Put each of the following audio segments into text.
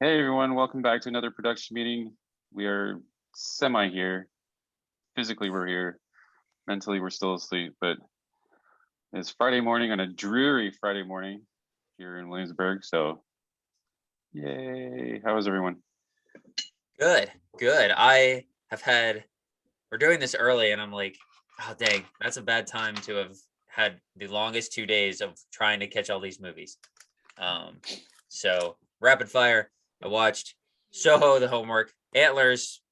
Hey everyone, welcome back to another production meeting. We are semi here. Physically we're here. Mentally we're still asleep, but it's Friday morning on a dreary Friday morning here in Williamsburg. So yay. How is everyone? Good. We're doing this early and I'm like, oh dang, that's a bad time to have had the longest 2 days of trying to catch all these movies. So rapid fire, I watched SoHo, the homework, Antlers,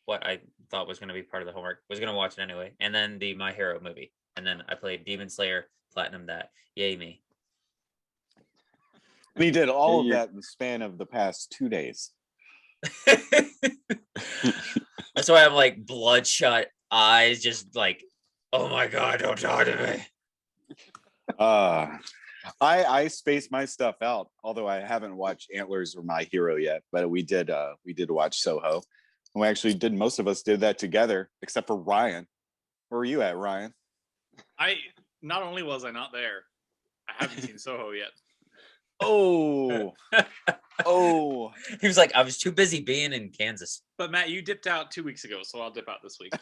what I thought was going to be part of the homework, was going to watch it anyway, and then the My Hero movie. And then I played Demon Slayer, Platinum that. Yay me. We did all of that in the span of the past 2 days. That's why I'm like bloodshot eyes, just like, oh my god, don't talk to me. I spaced my stuff out, although I haven't watched Antlers or My Hero yet, but we did watch SoHo. And we actually did, most of us did that together, except for Ryan. Where were you at, Ryan? Not only was I not there, I haven't seen SoHo yet. Oh. He was like, I was too busy being in Kansas. But Matt, you dipped out 2 weeks ago, so I'll dip out this week.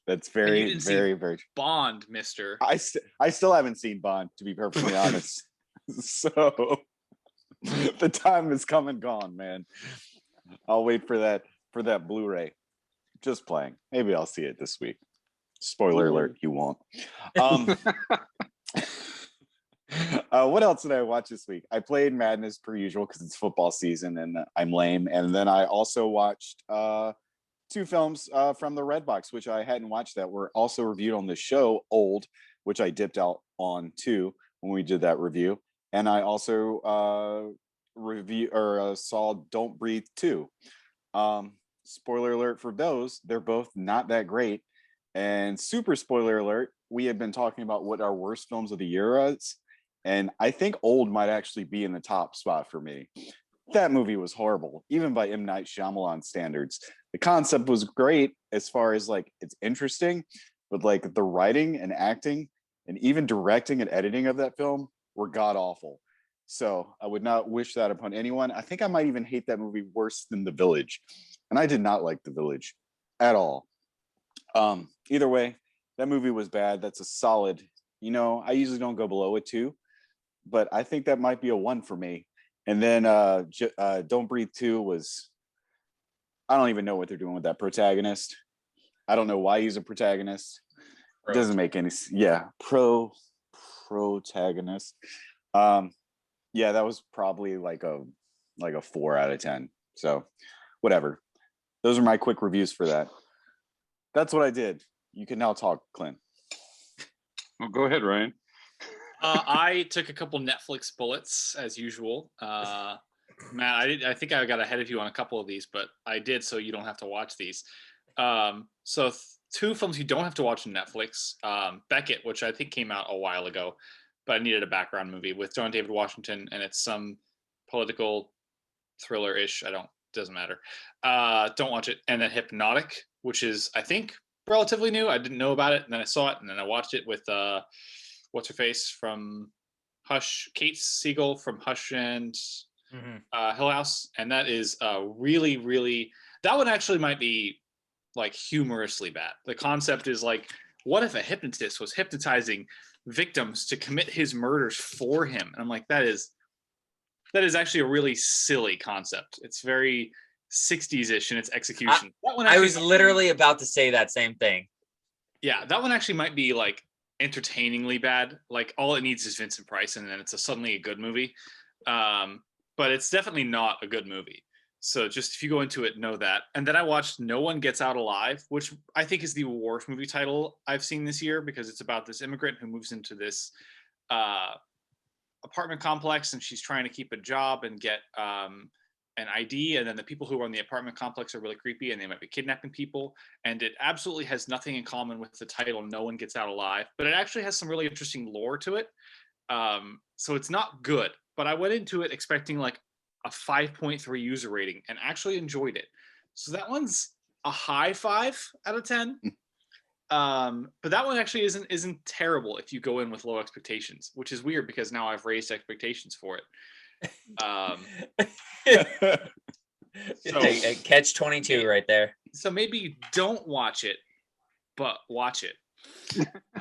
That's very, very. Bond, mister. I still haven't seen Bond, to be perfectly honest. So the time is come and gone, man. I'll wait for that Blu-ray. Just playing. Maybe I'll see it this week. Spoiler alert, you won't. What else did I watch this week? I played Madden as per usual because it's football season and I'm lame. And then I also watched two films from the Redbox, which I hadn't watched that were also reviewed on the show, Old, which I dipped out on too when we did that review. And I also saw Don't Breathe 2. Spoiler alert for those, they're both not that great. And super spoiler alert, we have been talking about what our worst films of the year is. And I think Old might actually be in the top spot for me. That movie was horrible, even by M. Night Shyamalan standards. The concept was great as far as like it's interesting, but like the writing and acting and even directing and editing of that film were god awful. So I would not wish that upon anyone. I think I might even hate that movie worse than The Village. And I did not like The Village at all. Either way, that movie was bad. That's a solid, I usually don't go below a 2, but I think that might be a 1 for me. And then Don't Breathe 2 was, I don't even know what they're doing with that protagonist. I don't know why he's a protagonist. It doesn't make any, protagonist. Yeah, that was probably like a 4 out of 10. So whatever. Those are my quick reviews for that. That's what I did. You can now talk, Clint. Well, go ahead, Ryan. I took a couple Netflix bullets as usual. Matt, I think I got ahead of you on a couple of these, but I did so you don't have to watch these. Two films you don't have to watch on Netflix. Beckett, which I think came out a while ago, but I needed a background movie with John David Washington, and it's some political thriller-ish. Doesn't matter. Don't watch it. And then Hypnotic, which is, I think, relatively new. I didn't know about it, and then I saw it, and then I watched it with what's her face from Hush, Kate Siegel from Hush and Hill House, and that is really, really. That one actually might be like humorously bad. The concept is like, what if a hypnotist was hypnotizing victims to commit his murders for him? And I'm like, that is actually a really silly concept. It's very 60s-ish in its execution. I was literally about to say that same thing. Yeah, that one actually might be like entertainingly bad. Like all it needs is Vincent Price, and then it's suddenly a good movie. But it's definitely not a good movie. So just if you go into it, know that. And then I watched No One Gets Out Alive, which I think is the worst movie title I've seen this year because it's about this immigrant who moves into this apartment complex, and she's trying to keep a job and get an ID, and then the people who are in the apartment complex are really creepy and they might be kidnapping people, and it absolutely has nothing in common with the title No One Gets Out Alive, but it actually has some really interesting lore to it. So it's not good, but I went into it expecting like a 5.3 user rating and actually enjoyed it. So that one's a high 5 out of 10. But that one actually isn't terrible if you go in with low expectations, which is weird because now I've raised expectations for it. Um, so A catch 22 right there. so maybe don't watch it, but watch it.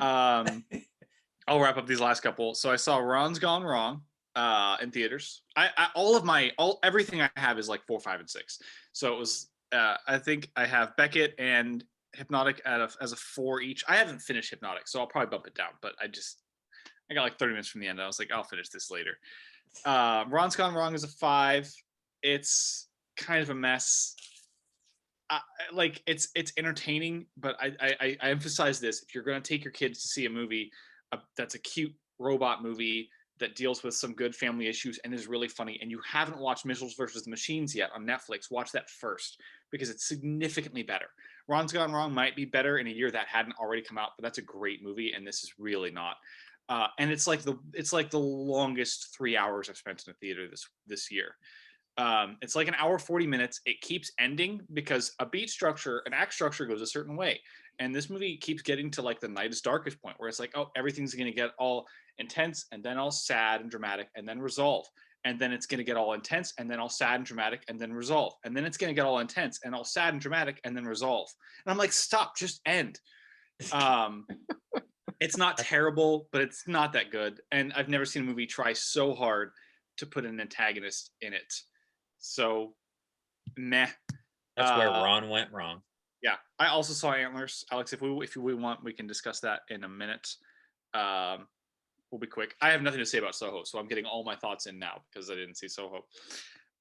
I'll wrap up these last couple. So I saw Ron's Gone Wrong in theaters. Everything I have is like 4, 5, and 6. So it was I think I have Beckett and Hypnotic as a 4 each. I haven't finished Hypnotic, so I'll probably bump it down. But I got like 30 minutes from the end. I was like, I'll finish this later. Ron's Gone Wrong is a 5. It's kind of a mess. Like it's entertaining, but I emphasize this: if you're going to take your kids to see a movie that's a cute robot movie that deals with some good family issues and is really funny, and you haven't watched Mitchells versus the Machines yet on Netflix, watch that first because it's significantly better. Ron's Gone Wrong might be better in a year that hadn't already come out, but that's a great movie, and this is really not. And it's like the longest 3 hours I've spent in a theater this year. It's like an hour 40 minutes. It keeps ending because an act structure goes a certain way, and this movie keeps getting to like the night is darkest point where it's like, oh, everything's going to get all intense and then all sad and dramatic and then resolve, and then it's going to get all intense and then all sad and dramatic and then resolve, and then it's going to get all intense and all sad and dramatic and then resolve. And I'm like, stop, just end. It's not terrible, but it's not that good, and I've never seen a movie try so hard to put an antagonist in it. So, meh. That's where Ron went wrong. Yeah, I also saw Antlers. Alex, if we want, we can discuss that in a minute. We'll be quick. I have nothing to say about SoHo, so I'm getting all my thoughts in now because I didn't see SoHo.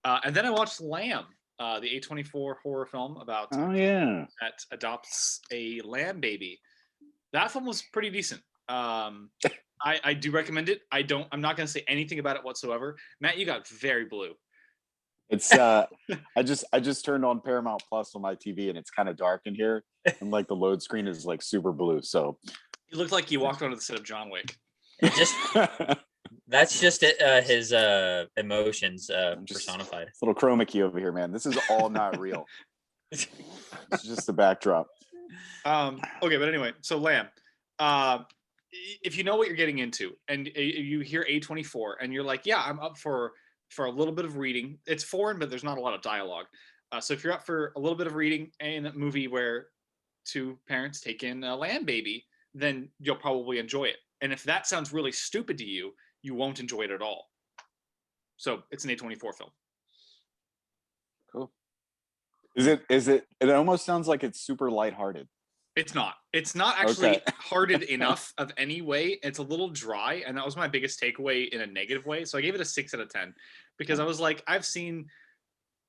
And then I watched Lamb, the A24 horror film about that adopts a lamb baby. That film was pretty decent. I do recommend it. I'm not going to say anything about it whatsoever. Matt, you got very blue. It's I just turned on Paramount Plus on my TV and it's kind of dark in here, and like the load screen is like super blue. So you looked like you walked onto the set of John Wick. That's just his emotions personified. It's a little chroma key over here, man. This is all not real. It's just the backdrop. Okay, but anyway, so Lamb. If you know what you're getting into, and you hear A24, and you're like, yeah, I'm up for a little bit of reading. It's foreign, but there's not a lot of dialogue. So if you're up for a little bit of reading and a movie where 2 parents take in a lamb baby, then you'll probably enjoy it. And if that sounds really stupid to you, you won't enjoy it at all. So it's an A24 film. Cool. Is it? It almost sounds like it's super lighthearted. It's not. It's not actually hearted enough of any way. It's a little dry, and that was my biggest takeaway in a negative way. So I gave it a 6 out of 10 because I was like, I've seen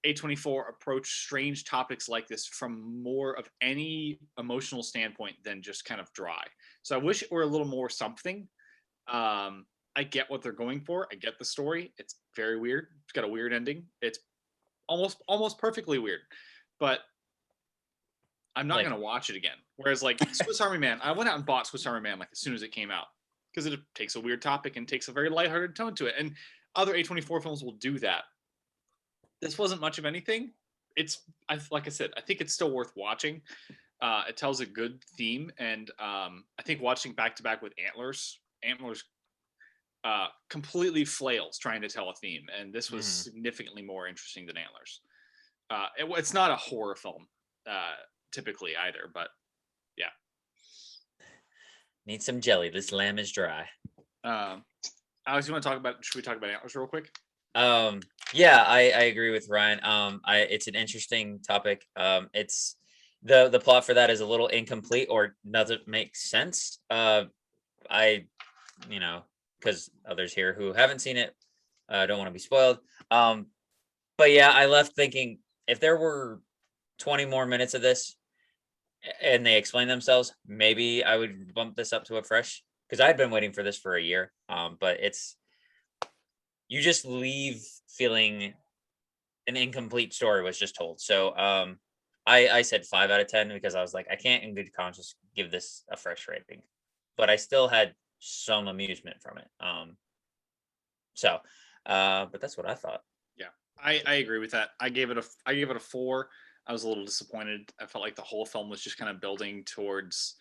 A24 approach strange topics like this from more of any emotional standpoint than just kind of dry. So I wish it were a little more something. I get what they're going for. I get the story. It's very weird. It's got a weird ending. It's almost perfectly weird, but I'm not going to watch it again. Whereas like Swiss Army Man, I went out and bought Swiss Army Man like as soon as it came out because it takes a weird topic and takes a very lighthearted tone to it. And other A24 films will do that. This wasn't much of anything. Like I said, I think it's still worth watching. It tells a good theme, and I think watching back to back with Antlers completely flails trying to tell a theme, and this was significantly more interesting than Antlers. It's not a horror film typically either, but yeah. Need some jelly. This lamb is dry. Alex, should we talk about Antlers real quick? Yeah, I agree with Ryan. It's an interesting topic. It's the plot for that is a little incomplete or doesn't make sense. Because others here who haven't seen it don't want to be spoiled. But yeah, I left thinking if there were 20 more minutes of this and they explain themselves, maybe I would bump this up to a fresh, because I'd been waiting for this for a year. But you just leave feeling an incomplete story was just told. So I said 5 out of 10 because I was like, I can't in good conscience give this a fresh rating, but I still had some amusement from it. But that's what I thought. Yeah, I agree with that. I gave it a 4. I was a little disappointed. I felt like the whole film was just kind of building towards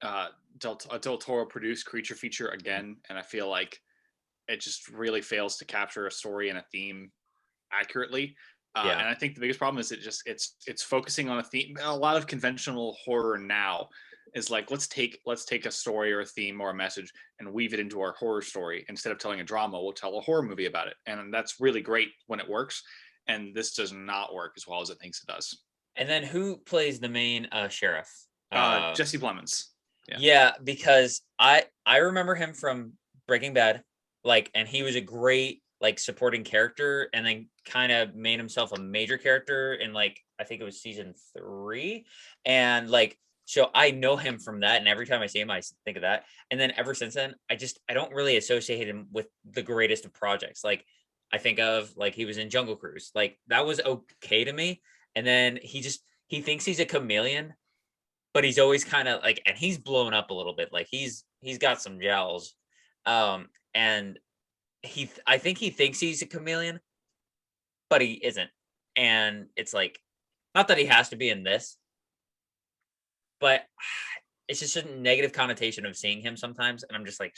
a Del Toro produced creature feature again, and I feel like it just really fails to capture a story and a theme accurately. Yeah. And I think the biggest problem is it's focusing on a theme. A lot of conventional horror now is like, let's take a story or a theme or a message and weave it into our horror story. Instead of telling a drama, we'll tell a horror movie about it. And that's really great when it works. And this does not work as well as it thinks it does. And then who plays the main sheriff? Jesse Plemons. Yeah, because I remember him from Breaking Bad, like, and he was a great like supporting character, and then kind of made himself a major character in like I think it was season 3, and like so I know him from that, and every time I see him, I think of that. And then ever since then, I don't really associate him with the greatest of projects. Like I think of like he was in Jungle Cruise, like that was okay to me, and then he thinks he's a chameleon. But he's always kind of like, and he's blown up a little bit. Like he's got some jowls, and I think he thinks he's a chameleon, but he isn't. And it's like, not that he has to be in this, but it's just a negative connotation of seeing him sometimes. And I'm just like,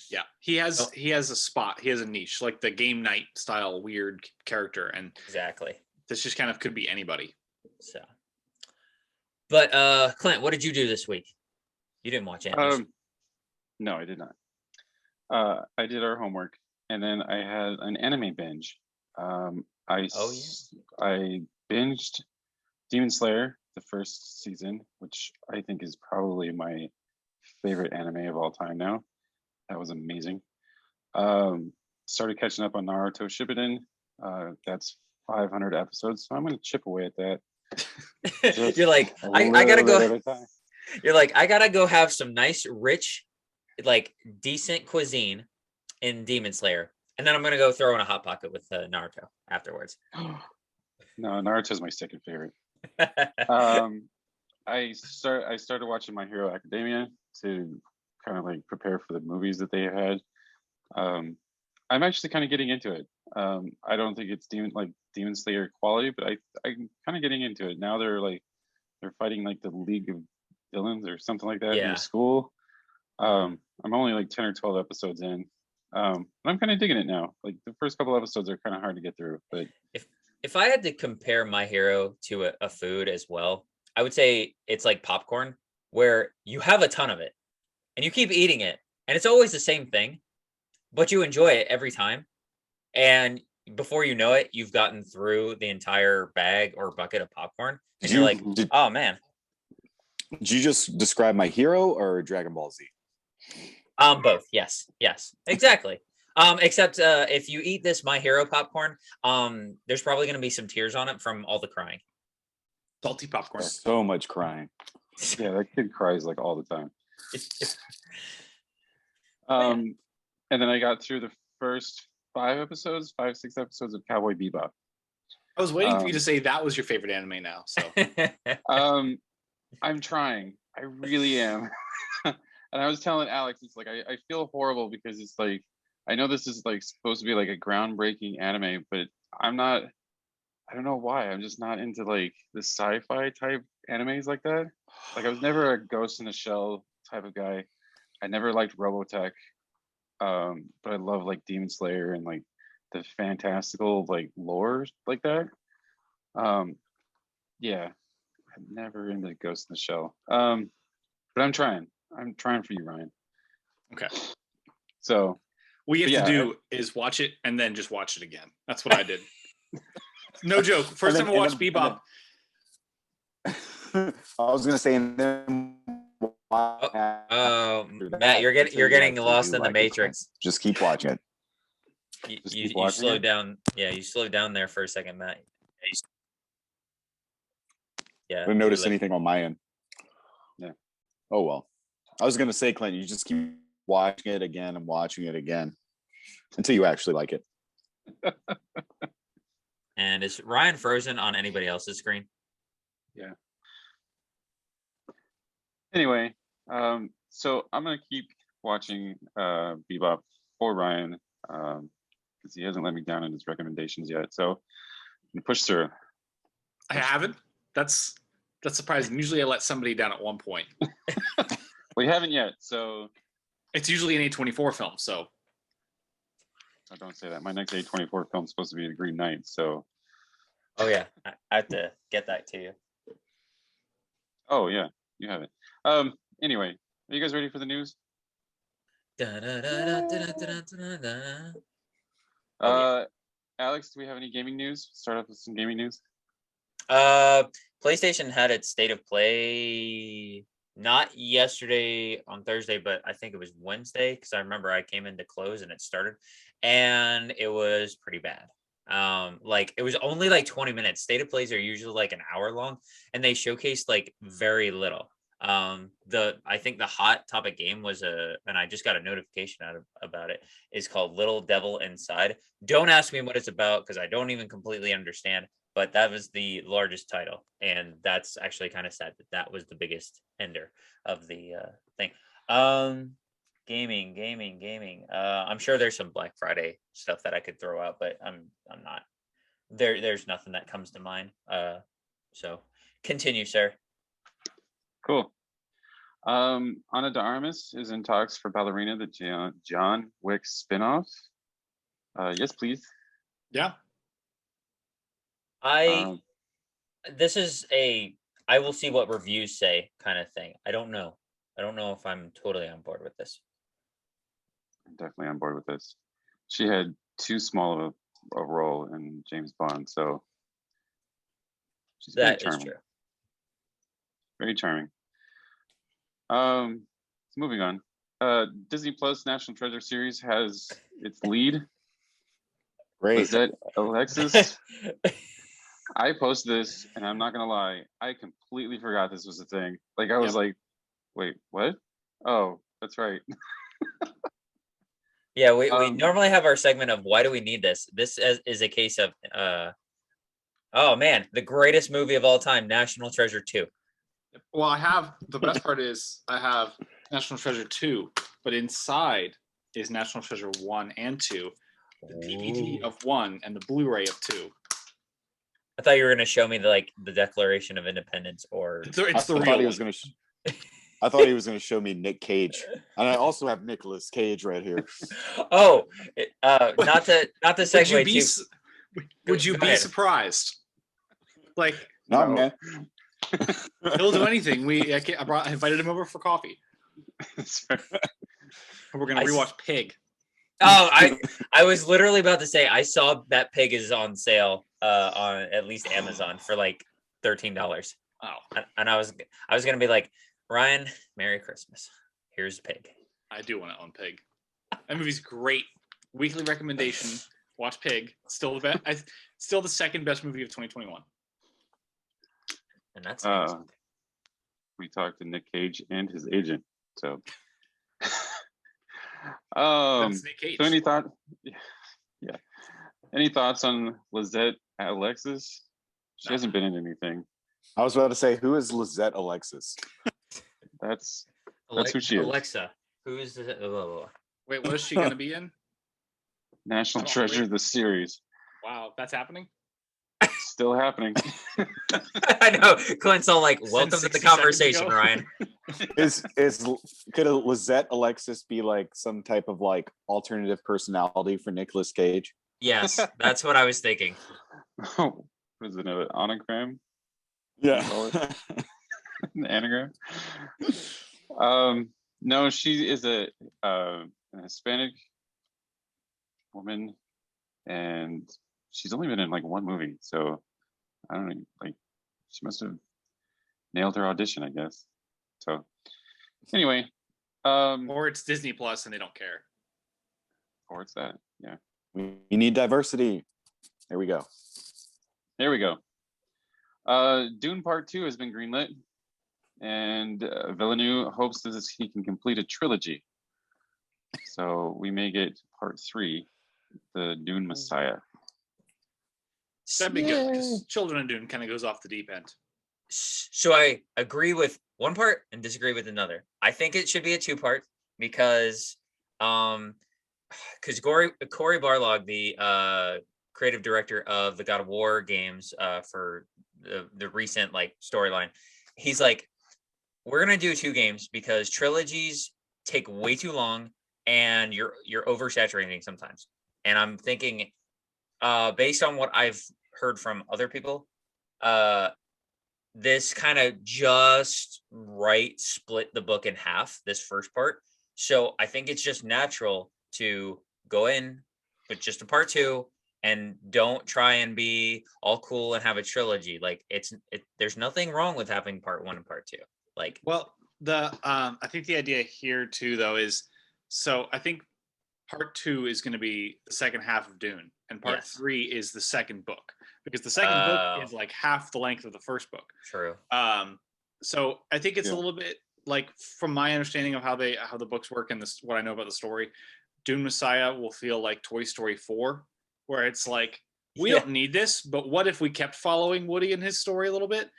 yeah, he has a spot, he has a niche, like the game night style weird character, and exactly. This just kind of could be anybody. So. But Clint, what did you do this week? You didn't watch Antlers. No, I did not. I did our homework, and then I had an anime binge. I binged Demon Slayer, the first season, which I think is probably my favorite anime of all time now. That was amazing. Started catching up on Naruto Shippuden. That's 500 episodes, so I'm going to chip away at that. You're like, I gotta go. You're like, I gotta go have some nice, rich, like decent cuisine in Demon Slayer, and then I'm gonna go throw in a hot pocket with Naruto afterwards. No, Naruto's my second favorite. I started watching My Hero Academia to kind of like prepare for the movies that they had. I'm actually kind of getting into it. I don't think it's Demon Slayer quality, but I'm kind of getting into it now. They're fighting like the League of Villains or something like that in their school. I'm only like 10 or 12 episodes in. I'm kind of digging it now. Like the first couple episodes are kind of hard to get through, but if I had to compare My Hero to a food as well, I would say it's like popcorn, where you have a ton of it and you keep eating it, and it's always the same thing, but you enjoy it every time. And before you know it, you've gotten through the entire bag or bucket of popcorn. And you're like, oh man. Did you just describe My Hero or Dragon Ball Z? Both. Yes, exactly. Except if you eat this My Hero popcorn, there's probably going to be some tears on it from all the crying. Salty popcorn. So much crying. Yeah, that kid cries like all the time. And then I got through the first 6 episodes of Cowboy Bebop. I was waiting for you to say that was your favorite anime now. So I'm trying. I really am. And I was telling Alex, it's like I feel horrible because it's like I know this is like supposed to be like a groundbreaking anime, but I'm not. I don't know why. I'm just not into like the sci-fi type animes like that. Like I was never a Ghost in the Shell type of guy. I never liked Robotech. But I love like Demon Slayer and like the fantastical like lore like that. Yeah, I'm never into Ghost in the Shell. But I'm trying for you, Ryan. Okay. So what you have to do is watch it and then just watch it again. That's what I did. No joke. First time I watched Bebop. I was gonna say, and then Matt, you're getting lost in the Matrix. Just keep watching it. You slowed down. Yeah, you slowed down there for a second, Matt. Yeah. I didn't notice anything on my end. Yeah. Oh well. I was gonna say, Clint, you just keep watching it again and watching it again until you actually like it. And is Ryan frozen on anybody else's screen? Yeah. Anyway, so I'm gonna keep watching Bebop for Ryan because he hasn't let me down in his recommendations yet. So I'm gonna push through. I haven't. That's surprising. Usually I let somebody down at one point. We haven't yet, so it's usually an A24 film. So Oh, don't say that. My next A24 film is supposed to be The Green Knight. So. Oh yeah, I have to get that to you. Oh yeah, you have it. Anyway, are you guys ready for the news? Alex, do we have any gaming news? Start off with some gaming news. PlayStation had its state of play not yesterday on Thursday, but I think it was Wednesday because I remember I came in to close and it started, and it was pretty bad. Like it was only like 20 minutes. State of plays are usually like an hour long, and they showcased like very little. I think the hot topic game was and I just got a notification about it, is called Little Devil Inside. Don't ask me what it's about because I don't even completely understand, but that was the largest title, and that's actually kind of sad that was the biggest ender of the thing. Gaming. I'm sure there's some Black Friday stuff that I could throw out, but I'm not there. There's nothing that comes to mind. So continue, sir. Cool. Ana da Armis is in talks for Ballerina, the John Wick spinoff. Yes, please. Yeah. This is I will see what reviews say kind of thing. I don't know if I'm totally on board with this. I'm definitely on board with this. She had too small of a role in James Bond, so she's very charming. Is true. Very charming. Moving on. Disney Plus National Treasure series has its lead. Great. Was that Alexis? I posted this, and I'm not gonna lie, I completely forgot this was a thing. Like I was like, wait, what? Oh, that's right. Yeah, we normally have our segment of why do we need this? This is a case of oh man, the greatest movie of all time, National Treasure 2. Well, the best part is I have National Treasure 2, but inside is National Treasure 1 and 2, the DVD of 1 and the Blu-ray of 2. I thought you were going to show me the Declaration of Independence, or it's the real. I thought he was going to show me Nick Cage, and I also have Nicolas Cage right here. Oh, not to segue. Would you be surprised? Like, no, man. He'll do anything. I invited him over for coffee. We're gonna rewatch Pig. Oh, I was literally about to say I saw that Pig is on sale on at least Amazon for like $13. Oh, and I was gonna be like, Ryan, Merry Christmas. Here's Pig. I do want to own Pig. That movie's great. Weekly recommendation. Watch Pig. Still the second best movie of 2021. And that's we talked to Nick Cage and his agent. So that's Nick Cage. So any thought? Yeah. Any thoughts on Lizette Alexis? She hasn't been in anything. I was about to say, who is Lizette Alexis? That's who she is. Alexa. Who is the Wait, what is she gonna be in? National Treasure, the series. Wow, that's happening? Still happening. I know. Clint's all like, welcome to the conversation, Ryan. Could a Lizette Alexis be like some type of like alternative personality for Nicolas Cage? Yes, that's what I was thinking. Oh, was it an anagram? Yeah. An anagram? No, she is a Hispanic woman, and she's only been in like one movie, so I don't know, like she must have nailed her audition, I guess. So anyway, or it's Disney Plus and they don't care. Or it's that, yeah. We need diversity. There we go. Dune Part 2 has been greenlit, and Villeneuve hopes that he can complete a trilogy. So we may get Part 3, the Dune Messiah. That'd be good, because Children of Dune kind of goes off the deep end. So I agree with one part and disagree with another. I think it should be a 2-part because Cory Barlog, the creative director of the God of War games for the recent like storyline, he's like, we're gonna do 2 games because trilogies take way too long and you're oversaturating sometimes. and I'm thinking, based on what I've heard from other people, this kind of just right split the book in half, this first part. So I think it's just natural to go in with just a part two and don't try and be all cool and have a trilogy. Like there's nothing wrong with having part one and part two. Like, well, I think the idea here too, though, is so I think part two is going to be the second half of Dune, and part three is the second book, because the second book is like half the length of the first book. True. So I think it's a little bit like, from my understanding of how the books work and this, what I know about the story, Dune Messiah will feel like Toy Story 4, where it's like, we don't need this, but what if we kept following Woody and his story a little bit?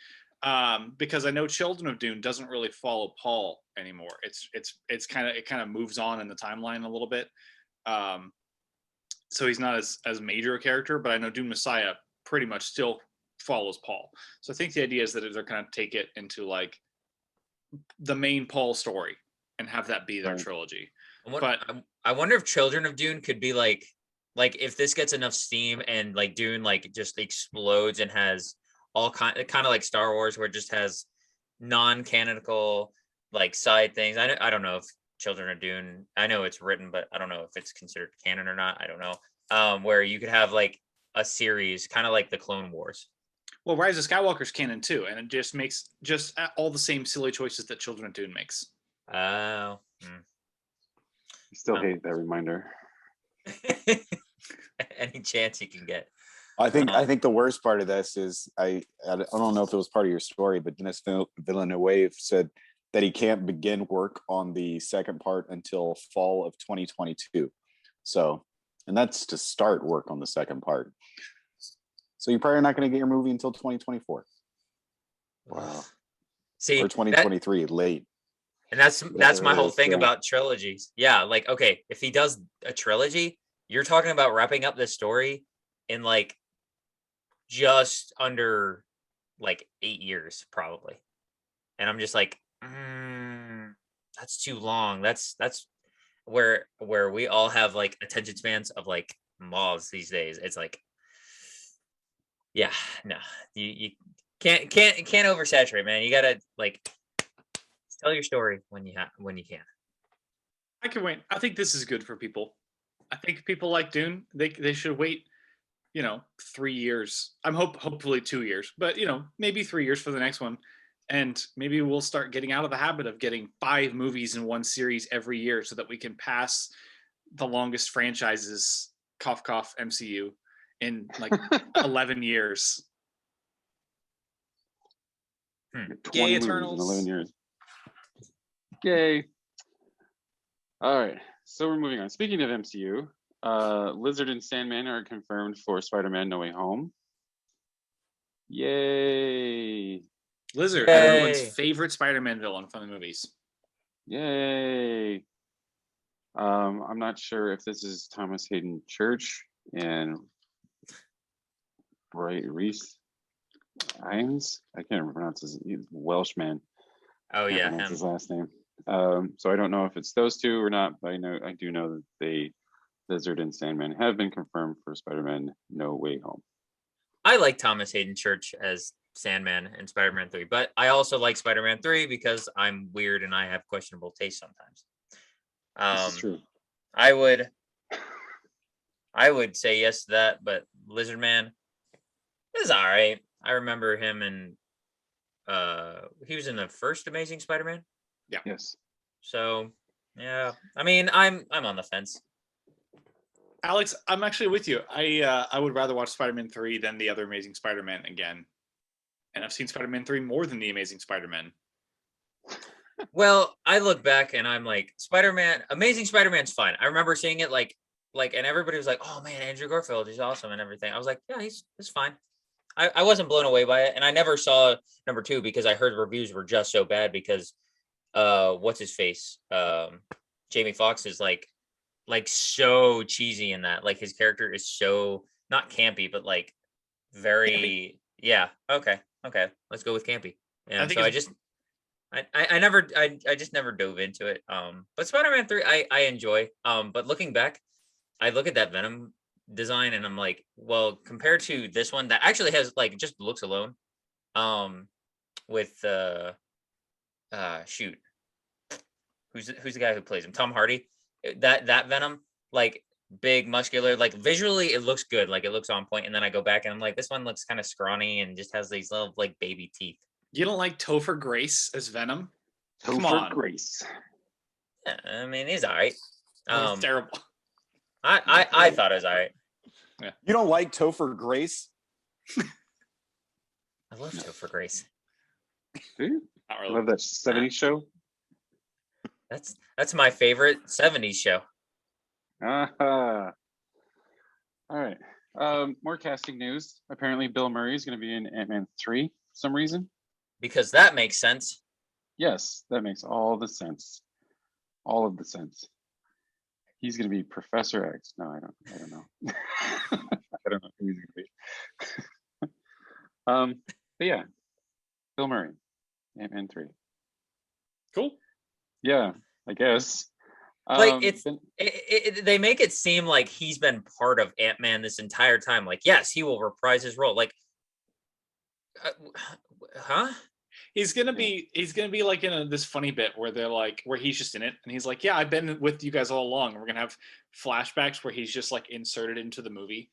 Because I know Children of Dune doesn't really follow Paul anymore. It kind of moves on in the timeline a little bit. So he's not as major a character, but I know Dune Messiah pretty much still follows Paul. So I think the idea is that they're kind of take it into like the main Paul story and have that be their trilogy. I wonder if Children of Dune could be like if this gets enough steam and like Dune like just explodes and has all kind of like Star Wars, where it just has non-canonical like side things. I don't know if Children of Dune, I know it's written, but I don't know if it's considered canon or not. I don't know. Where you could have like a series kind of like the Clone Wars. Well, Rise of Skywalker's canon too, and it just makes just all the same silly choices that Children of Dune makes. Oh. I still hate that reminder. Any chance you can get. I think the worst part of this is I don't know if it was part of your story, but Denis Villeneuve said that he can't begin work on the second part until fall of 2022. So, and that's to start work on the second part. So you're probably not going to get your movie until 2024. Wow. See, or 2023 late. And that's my whole thing about trilogies. Yeah, like, okay, if he does a trilogy, you're talking about wrapping up this story in like just under like 8 years probably. And I'm just like, that's too long. That's where we all have like attention spans of like moths these days. It's like, yeah, no, you can't oversaturate, man. You gotta like tell your story when you can. I can wait. I think this is good for people. I think people like Dune, they should wait, 3 years. I'm hopefully 2 years, but maybe 3 years for the next one. And maybe we'll start getting out of the habit of getting 5 movies in one series every year, so that we can pass the longest franchises, cough cough, MCU, in like 11 years. Yay, Eternals. In 11 years. Yay. All right, so we're moving on. Speaking of MCU, Lizard and Sandman are confirmed for Spider-Man No Way Home. Yay. Lizard, everyone's favorite Spider-Man villain from the movies. Yay. I'm not sure if this is Thomas Hayden Church and Reese Hines. I can't pronounce his Welshman. Oh yeah, that's his last name. So I don't know if it's those two or not, but I do know that Lizard and Sandman have been confirmed for Spider-Man No Way Home. I like Thomas Hayden Church as Sandman in Spider-Man 3, but I also like Spider-Man 3 because I'm weird and I have questionable taste sometimes. This is true. I would say yes to that, but Lizard Man is all right. I remember him in he was in the first Amazing Spider-Man. Yeah. Yes. So yeah, I mean, I'm on the fence. Alex, I'm actually with you. I would rather watch Spider-Man 3 than the other Amazing Spider-Man again. And I've seen Spider-Man 3 more than the Amazing Spider-Man. Well, I look back and I'm like, Amazing Spider-Man's fine. I remember seeing it like, and everybody was like, oh man, Andrew Garfield, he's awesome and everything. I was like, yeah, he's fine. I wasn't blown away by it. And I never saw number 2 because I heard reviews were just so bad because what's his face? Jamie Foxx is like so cheesy in that. Like his character is so not campy, but like very campy. Yeah. Okay. Let's go with campy. And so I just never dove into it. But Spider-Man 3 I enjoy. But looking back, I look at that Venom design and I'm like, well, compared to this one that actually has like just looks alone, with shoot, who's the guy who plays him? Tom Hardy. That Venom, like big, muscular, like visually it looks good, like it looks on point. And then I go back and I'm like, this one looks kind of scrawny and just has these little like baby teeth. You don't like Topher Grace as Venom? Come Topher on. Grace. Yeah, I mean, he's all right. It's terrible. I thought it was all right. You don't like Topher Grace? I love Topher Grace. Dude, Not I really. love that 70s show. That's my favorite 70s show. All right. More casting news. Apparently, Bill Murray is going to be in Ant-Man 3 for some reason. Because that makes sense. Yes, that makes all the sense. All of the sense. He's going to be Professor X. No, I don't know. I don't know who he's going to be. But yeah, Bill Murray, Ant-Man 3. Cool. Yeah, I guess. Like they make it seem like he's been part of Ant-Man this entire time. Like, yes, he will reprise his role. Like, huh? He's gonna be like in this funny bit where they're like where he's just in it and he's like, yeah, I've been with you guys all along. We're gonna have flashbacks where he's just like inserted into the movie.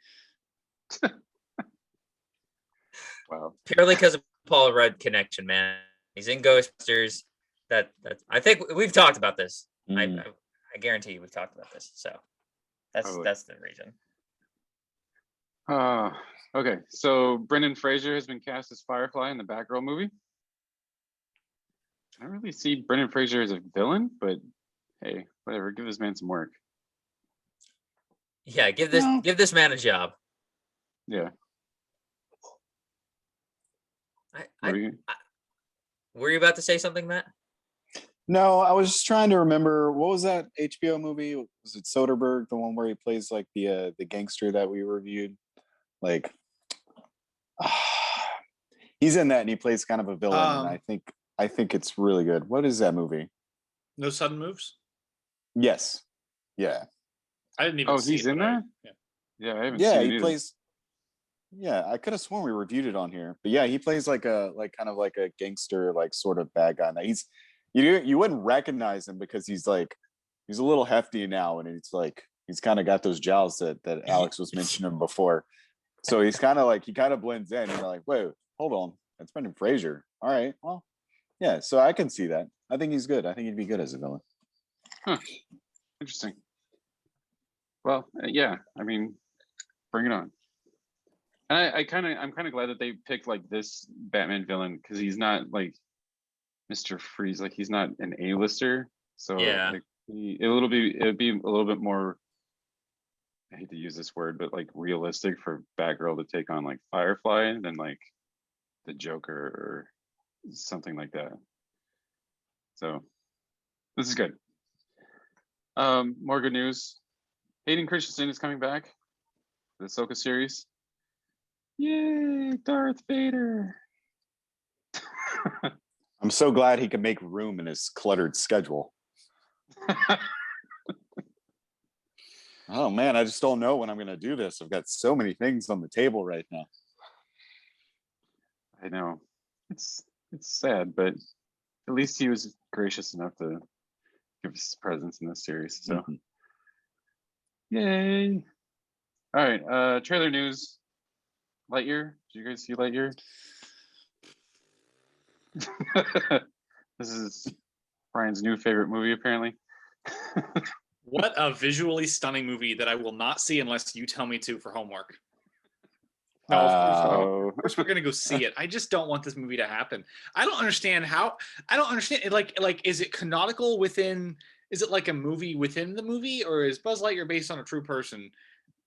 Wow. Purely because of Paul Rudd connection, man. He's in Ghostbusters. That's I think we've talked about this. I guarantee you we've talked about this. So that's the reason. Okay. So Brenden Fraiser has been cast as Firefly in the Batgirl movie. I don't really see Brenden Fraiser as a villain, but hey, whatever. Give this man some work. Yeah, give this man a job. Yeah. Were you about to say something, Matt? No, I was just trying to remember, what was that HBO movie? Was it Soderbergh, the one where he plays like the gangster that we reviewed? Like, he's in that and he plays kind of a villain, and I think it's really good. What is that movie? No Sudden Moves? Yes. Yeah. I didn't even see he's it, in that? Yeah, I haven't Yeah, seen it he either. plays. Yeah, I could have sworn we reviewed it on here, but yeah, he plays like a gangster, like sort of bad guy. Now you wouldn't recognize him because he's a little hefty now, and it's like he's kind of got those jowls that Alex was mentioning before. So he's kind of he kind of blends in. And you're like, wait, hold on, that's Brenden Fraiser. All right, well, yeah. So I can see that. I think he's good. I think he'd be good as a villain. Huh. Interesting. Well, yeah. I mean, bring it on. And I'm kind of glad that they picked like this Batman villain because he's not like Mr. Freeze. Like he's not an A-lister. So Yeah. like, it would be a little bit more. I hate to use this word, but like realistic for Batgirl to take on like Firefly than like the Joker or something like that. So this is good. More good news. Hayden Christiansen is coming back for the Ahsoka series. Yay, Darth Vader. I'm so glad he can make room in his cluttered schedule. Oh man, I just don't know when I'm going to do this. I've got so many things on the table right now. I know. It's sad, but at least he was gracious enough to give us presence in this series. So Yay. All right, trailer news. Lightyear. Did you guys see Lightyear? This is Brian's new favorite movie, apparently. What a visually stunning movie that I will not see unless you tell me to for homework. No, of course we're gonna go see it. I just don't want this movie to happen. I don't understand how. I don't understand. Like, is it canonical within? Is it like a movie within the movie, or is Buzz Lightyear based on a true person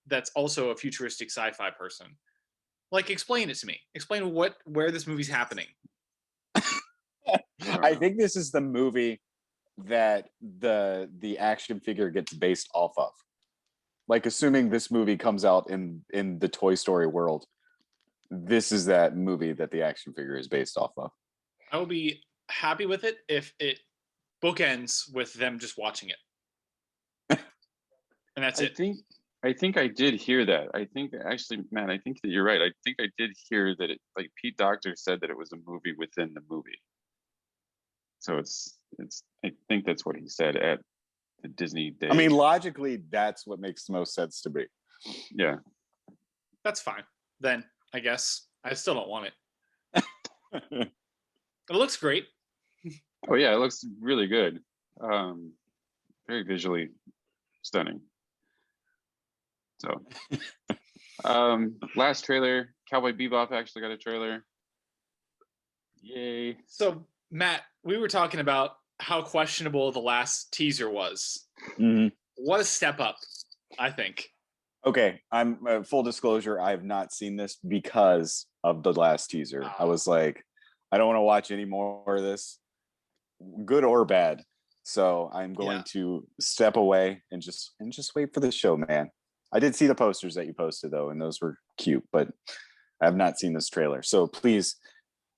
that's also a futuristic sci-fi person? Like, explain it to me. Explain where this movie's happening. I think this is the movie that the action figure gets based off of. Like, assuming this movie comes out in the Toy Story world, this is that movie that the action figure is based off of. I will be happy with it if it bookends with them just watching it. And that's it. I think I did hear that. I think actually, Matt, I think that you're right. I think I did hear that like Pete Docter said that it was a movie within the movie. So it's I think that's what he said at the Disney Day. I mean, logically, that's what makes the most sense to me. Yeah. That's fine. Then I guess I still don't want it. It looks great. Oh yeah, it looks really good. Very visually stunning. So last trailer, Cowboy Bebop actually got a trailer. Yay. So Matt, we were talking about how questionable the last teaser was. Mhm. What a step up, I think. Okay, I'm full disclosure. I have not seen this because of the last teaser. I was like, I don't want to watch any more of this, good or bad. So I'm going to step away and just wait for the show, man. I did see the posters that you posted though, and those were cute, but I have not seen this trailer. So please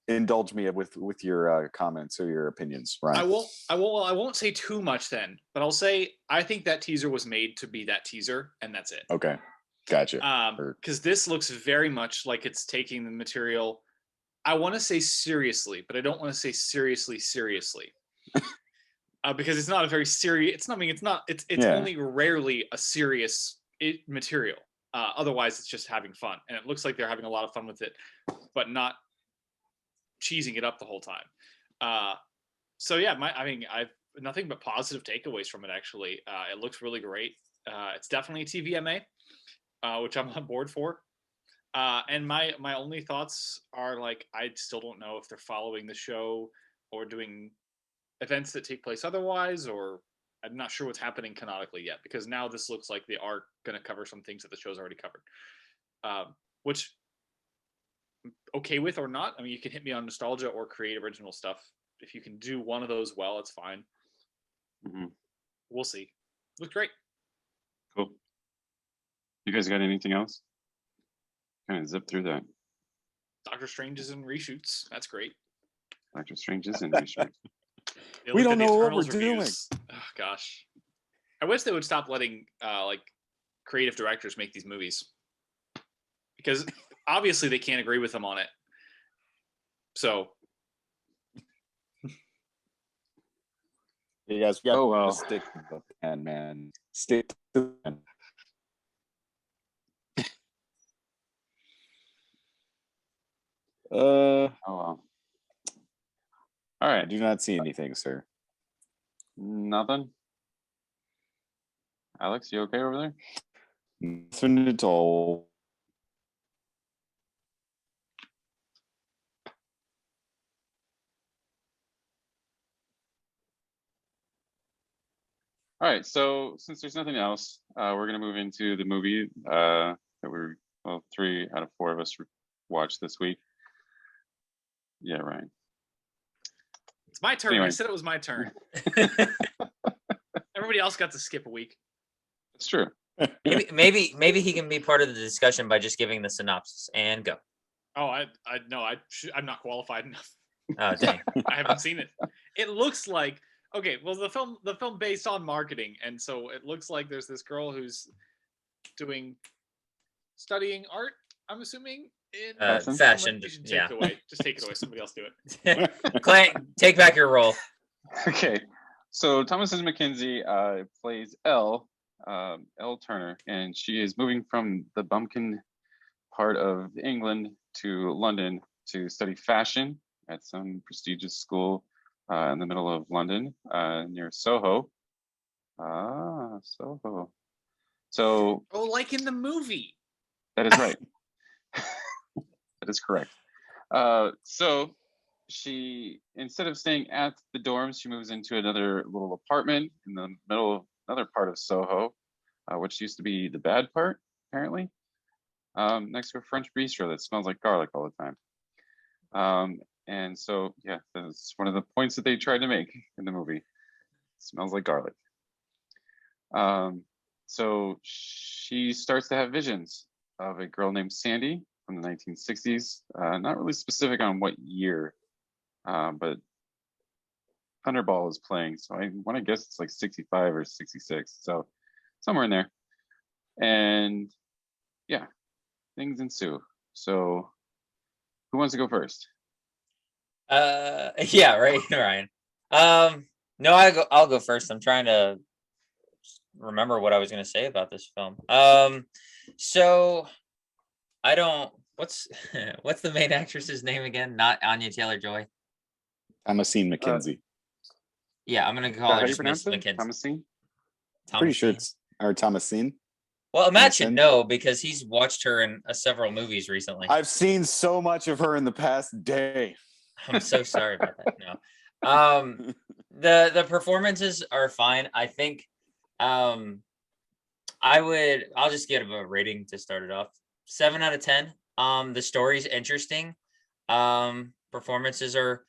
indulge me with your comments or your opinions, Ryan. I won't say too much then, but I'll say I think that teaser was made to be that teaser, and that's it. Okay, gotcha. Because this looks very much like it's taking the material. I want to say seriously, but I don't want to say seriously. Because it's not a very serious. It's not. I mean, it's not. It's only rarely a serious material. Otherwise, it's just having fun, and it looks like they're having a lot of fun with it, but not cheesing it up the whole time. So yeah, I've nothing but positive takeaways from it. Actually, it looks really great. It's definitely a TVMA, which I'm on board for. And my only thoughts are like I still don't know if they're following the show or doing events that take place otherwise, or I'm not sure what's happening canonically yet, because now this looks like they are going to cover some things that the show's already covered, which I'm okay with or not. I mean, you can hit me on nostalgia or create original stuff. If you can do one of those well, it's fine. Mm-hmm. We'll see. Looks great. Cool. You guys got anything else? Kind of zip through that. Doctor Strange is in reshoots. That's great. Doctor Strange is in reshoots. We don't know what we're doing. Oh gosh, I wish they would stop letting like creative directors make these movies, because obviously they can't agree with them on it. So, you guys got to stick to the plan, man. Stick to the plan. Oh well. All right. I do not see anything, sir. Nothing. Alex, you okay over there? Nothing at all. All right. So since there's nothing else, we're gonna move into the movie that we're 3 out of 4 of us watched this week. Yeah, Ryan. It's my turn. Anyway. I said it was my turn. Everybody else got to skip a week. It's true. Maybe he can be part of the discussion by just giving the synopsis and go. Oh, I'm not qualified enough. Oh, dang. I haven't seen it. It looks like okay. Well, the film based on marketing, and so it looks like there's this girl who's studying art. I'm assuming in fashion. You should take it away. Just take it away. Somebody else do it. Clay, take back your role. Okay. So Thomasin McKenize plays Elle Turner, and she is moving from the bumpkin part of England to London to study fashion at some prestigious school in the middle of London near SoHo. SoHo. So. Oh, like in the movie. That is right. That is correct. So she, instead of staying at the dorms, she moves into another little apartment in the middle of another part of SoHo, which used to be the bad part, apparently, next to a French bistro that smells like garlic all the time. And so, yeah, that's one of the points that they tried to make in the movie. It smells like garlic. So she starts to have visions of a girl named Sandy from the 1960s. Not really specific on what year, but Thunderball is playing. So I want to guess it's like 65 or 66. So somewhere in there. And yeah, things ensue. So who wants to go first? Yeah, right, Ryan. No, I'll go first. I'm trying to remember what I was going to say about this film. So I don't. What's what's the main actress's name again? Not Anya Taylor-Joy. Thomasin McKenzie. Yeah, I'm gonna Is call that her how you just pronounce Miss it? McKenzie. Thomasin? Pretty sure Thomasin. it's or Thomasin. Well, Matt should Thomasin? know because he's watched her in several movies recently. I've seen so much of her in the past day. I'm so sorry about that. No. The performances are fine. I think I'll just give a rating to start it off. 7 out of 10. The story's interesting. Performances are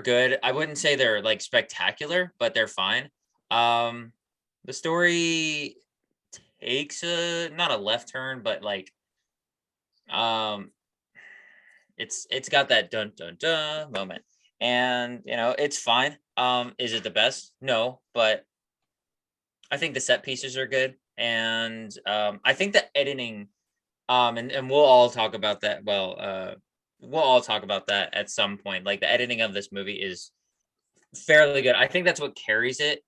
good. I wouldn't say they're like spectacular, but they're fine. The story takes not a left turn, but like it's got that dun dun dun moment. And it's fine. Is it the best? No, but I think the set pieces are good. And I think the editing, and we'll all talk about that. Well, we'll all talk about that at some point. Like the editing of this movie is fairly good. I think that's what carries it.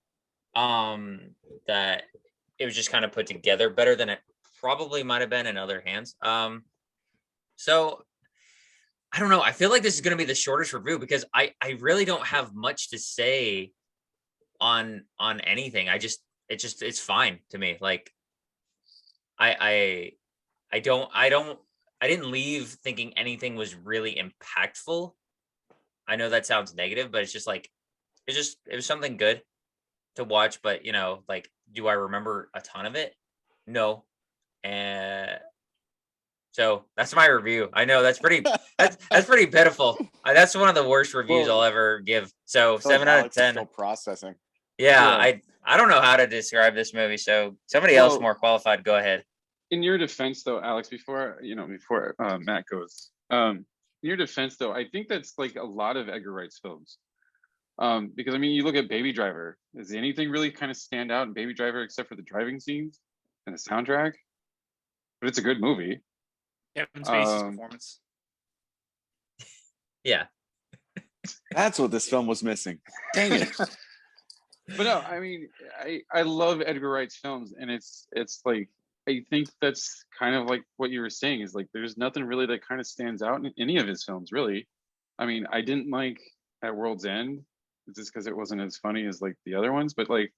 That it was just kind of put together better than it probably might have been in other hands. So I don't know. I feel like this is going to be the shortest review because I really don't have much to say on anything. It's fine to me. Like I didn't leave thinking anything was really impactful. I know that sounds negative, but it's just like it was something good to watch. But like, do I remember a ton of it? No. And so that's my review. I know that's pretty that's pretty pitiful. That's one of the worst reviews I'll ever give. So 7 out of 10. Still processing. Yeah, I don't know how to describe this movie. So somebody else more qualified, go ahead. In your defense, though, Alex, before Matt goes, in your defense, though, I think that's like a lot of Edgar Wright's films. Because I mean, you look at Baby Driver. Does anything really kind of stand out in Baby Driver except for the driving scenes and the soundtrack? But it's a good movie. Kevin Spacey's performance. Yeah. That's what this film was missing. Dang it. But no, I mean, I love Edgar Wright's films, and it's like I think that's kind of like what you were saying is like there's nothing really that kind of stands out in any of his films, really. I mean, I didn't like At World's End just because it wasn't as funny as like the other ones, but like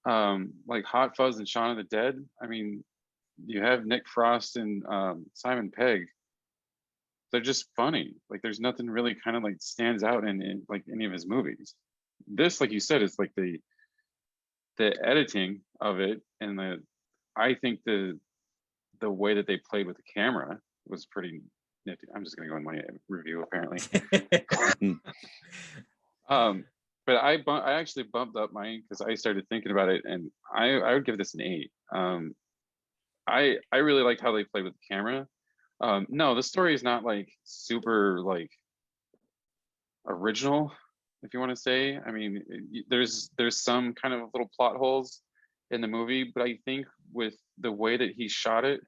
Hot Fuzz and Shaun of the Dead. I mean, you have Nick Frost and Simon Pegg. They're just funny. Like there's nothing really kind of like stands out in like any of his movies. This, like you said, is like the editing of it, and I think the way that they played with the camera was pretty nifty. I'm just gonna go in my review apparently. But I actually bumped up mine because I started thinking about it, and I would give this an 8. I really liked how they played with the camera. No, the story is not like super like original, if you want to say. I mean, there's some kind of little plot holes in the movie, but I think with the way that he shot it,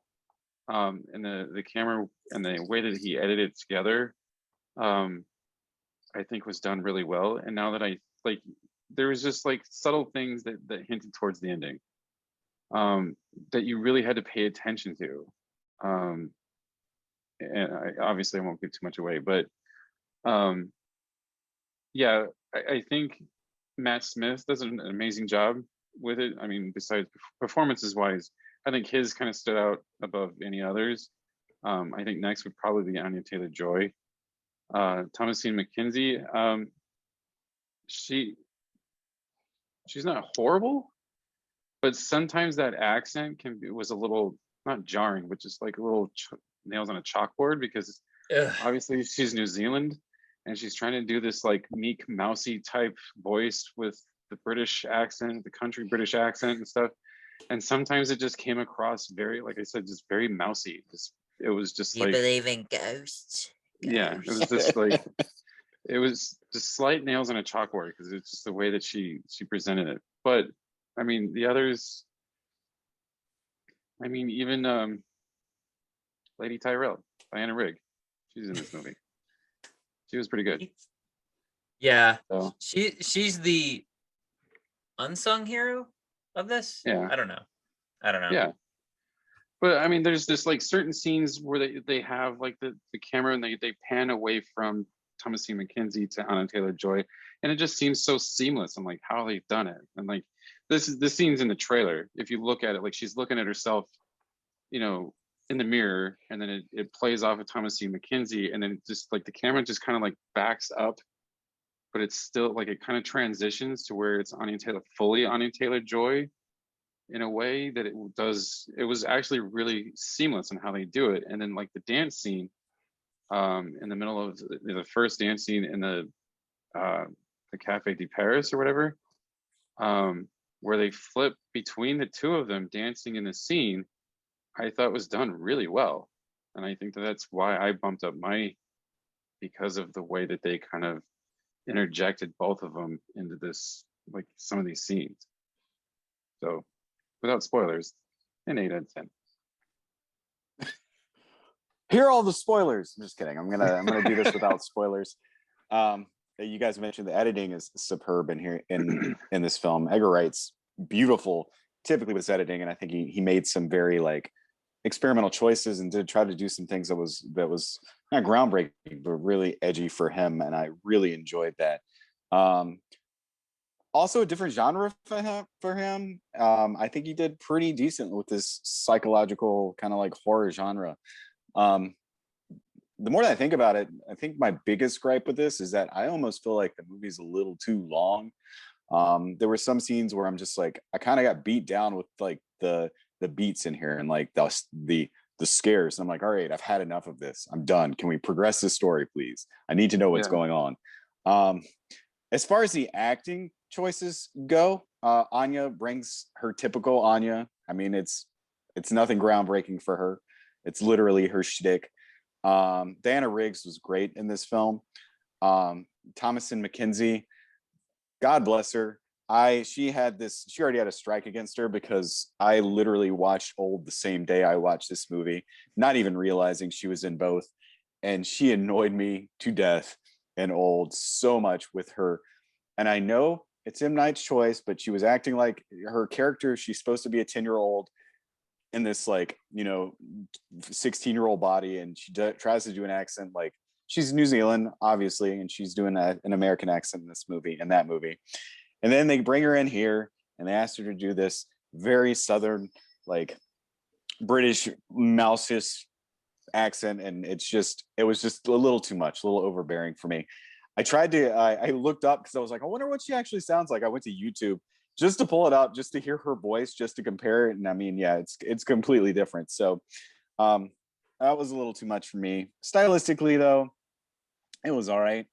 and the camera and the way that he edited it together, I think was done really well. And now that there was just like subtle things that hinted towards the ending, that you really had to pay attention to. And obviously I won't give too much away, but yeah, I think Matt Smith does an amazing job with it. I mean, besides performances wise, I think his kind of stood out above any others. I think next would probably be Anya Taylor-Joy. Thomasin McKenzie, she's not horrible, but sometimes that accent was a little not jarring, but just like a little nails on a chalkboard because obviously she's New Zealand and she's trying to do this like meek, mousy type voice with the British accent, the country British accent and stuff. And sometimes it just came across very, like I said, just very mousy. It was just you like believe in ghosts? Yeah, it was just like it was just slight nails on a chalkboard because it's just the way that she presented it. But I mean, the others, I mean, even Lady Tyrell, Diana Rigg, she's in this movie. She was pretty good. Yeah, So she's the unsung hero of this. yeah, I don't know. yeah. But I mean, there's this like certain scenes where they have like the camera and they pan away from Thomasin McKenize to Anna Taylor-Joy, and it just seems so seamless. I'm like, how have they done it? And like this scene's in the trailer. If you look at it, like she's looking at herself, you know, in the mirror, and then it plays off of Thomasin McKenize, and then it just like the camera just kind of like backs up, but it's still like it kind of transitions to where it's fully Anya Taylor-Joy in a way that it was actually really seamless in how they do it. And then like the dance scene in the middle of the first dance scene in the Cafe de Paris or whatever, where they flip between the two of them dancing in the scene, I thought was done really well. And I think that's why I bumped up because of the way that they kind of interjected both of them into this, like some of these scenes. So without spoilers, an 8 out of 10. Here are all the spoilers. I'm just kidding. I'm gonna do this without spoilers. You guys mentioned the editing is superb in here in this film. Edgar Wright's beautiful, typically with his editing, and I think he made some very like experimental choices and did try to do some things that was not groundbreaking but really edgy for him, and I really enjoyed that. Also a different genre for him. I think he did pretty decent with this psychological kind of like horror genre. The more that I think about it, I think my biggest gripe with this is that I almost feel like the movie's a little too long. There were some scenes where I'm just like, I kind of got beat down with like the beats in here and like the scares. And I'm like, all right, I've had enough of this. I'm done. Can we progress this story, please? I need to know what's going on. As far as the acting choices go, Anya brings her typical Anya. I mean, it's nothing groundbreaking for her. It's literally her shtick. Diana Riggs was great in this film. Thomasin McKenize, God bless her. She already had a strike against her because I literally watched Old the same day I watched this movie, not even realizing she was in both. And she annoyed me to death in Old so much with her. And I know it's M. Night's choice, but she was acting like her character, she's supposed to be a 10-year-old in this like, 16-year-old body. And she tries to do an accent like she's New Zealand, obviously, and she's doing an American accent in that movie. And then they bring her in here and they asked her to do this very Southern, like British mouse-ish accent. And it was just a little too much, a little overbearing for me. I looked up because I was like, I wonder what she actually sounds like. I went to YouTube just to pull it up, just to hear her voice, just to compare it. And I mean, yeah, it's completely different. So that was a little too much for me. Stylistically, though, it was all right.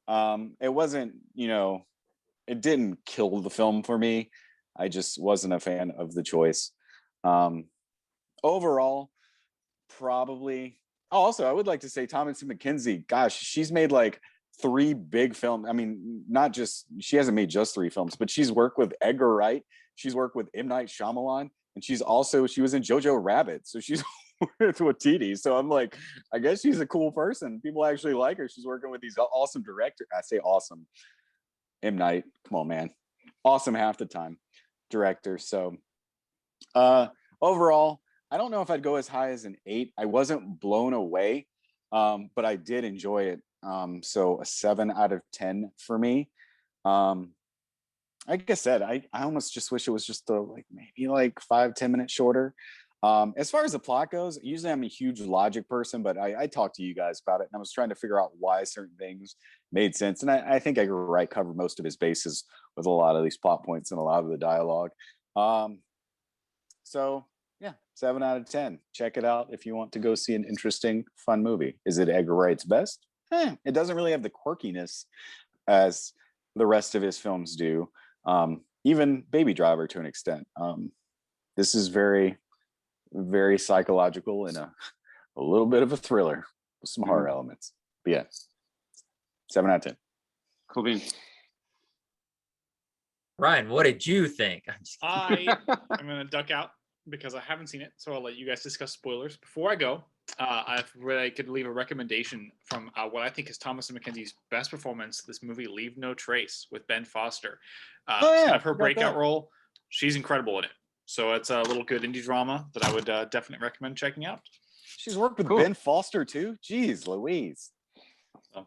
It wasn't, it didn't kill the film for me. I just wasn't a fan of the choice. Overall, probably. Oh, also, I would like to say Thomasin McKenize. Gosh, she's made like 3 big films. I mean, she hasn't made just 3 films, but she's worked with Edgar Wright. She's worked with M. Night Shyamalan, and she was in Jojo Rabbit. So she's with Watiti. So I'm like, I guess she's a cool person. People actually like her. She's working with these awesome directors. I say awesome. M. Night, come on, man. Awesome half the time director. So overall, I don't know if I'd go as high as an 8. I wasn't blown away, but I did enjoy it. So a 7 out of 10 for me. Like I said, I almost just wish it was just maybe like 5-10 minutes shorter. As far as the plot goes, usually I'm a huge logic person, but I talked to you guys about it and I was trying to figure out why certain things made sense. And I think Edgar Wright covered most of his bases with a lot of these plot points and a lot of the dialogue. So yeah, 7 out of 10. Check it out if you want to go see an interesting, fun movie. Is it Edgar Wright's best? It doesn't really have the quirkiness as the rest of his films do. Even Baby Driver to an extent. This is very, very psychological and a little bit of a thriller with some horror elements. But yeah, 7 out of 10. Cool bean. Ryan, what did you think? I'm gonna duck out because I haven't seen it, so I'll let you guys discuss spoilers. Before I go, I could leave a recommendation from what I think is Thomasin McKenzie's best performance. This movie, Leave No Trace, with Ben Foster. It's kind of her breakout role. She's incredible in it. So it's a little good indie drama that I would definitely recommend checking out. She's worked with Ben Foster too. Jeez, Louise. So,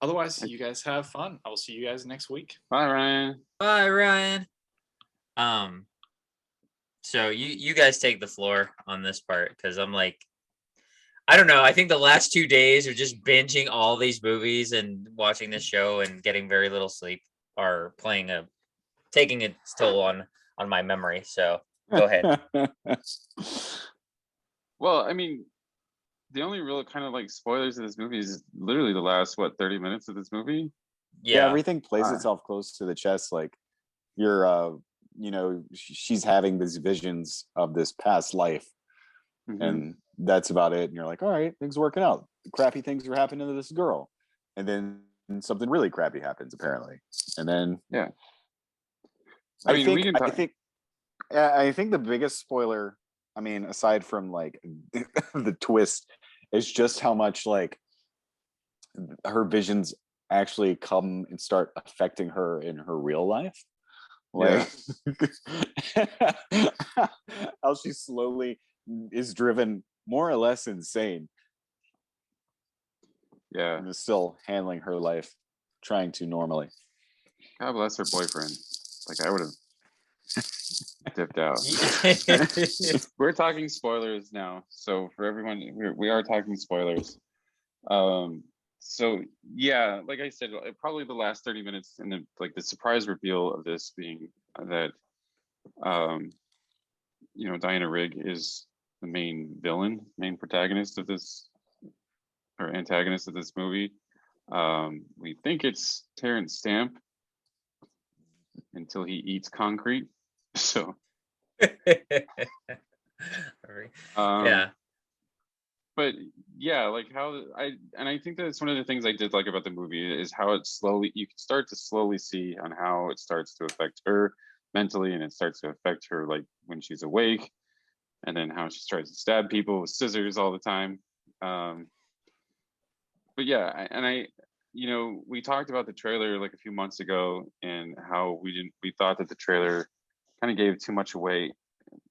otherwise, you guys have fun. I will see you guys next week. Bye, Ryan. Bye, Ryan. So you guys take the floor on this part, because I'm like, I don't know. I think the last 2 days of just binging all these movies and watching this show and getting very little sleep are taking its toll on my memory. So go ahead. Well, I mean, the only real kind of like spoilers of this movie is literally the last 30 minutes of this movie. Yeah, everything plays itself close to the chest. Like you're she's having these visions of this past life, and that's about it. And you're like, all right, things are working out. Crappy things are happening to this girl, and then something really crappy happens apparently, and then I think the biggest spoiler, I mean, aside from like the twist, is just how much like her visions actually come and start affecting her in her real life. Like how she slowly is driven more or less insane. Yeah. And is still handling her life, trying to normally. God bless her boyfriend. Like I would have dipped out. We're talking spoilers now. So for everyone, we are talking spoilers. So yeah, like I said, probably the last 30 minutes and the surprise reveal of this being that Diana Rigg is the main protagonist of this, or antagonist of this movie. We think it's Terrence Stamp until he eats concrete. So yeah. But yeah, like I think that's one of the things I did like about the movie is how you can start to slowly see on how it starts to affect her mentally, and it starts to affect her like when she's awake, and then how she tries to stab people with scissors all the time. But yeah, we talked about the trailer like a few months ago and how we thought that the trailer kind of gave too much away,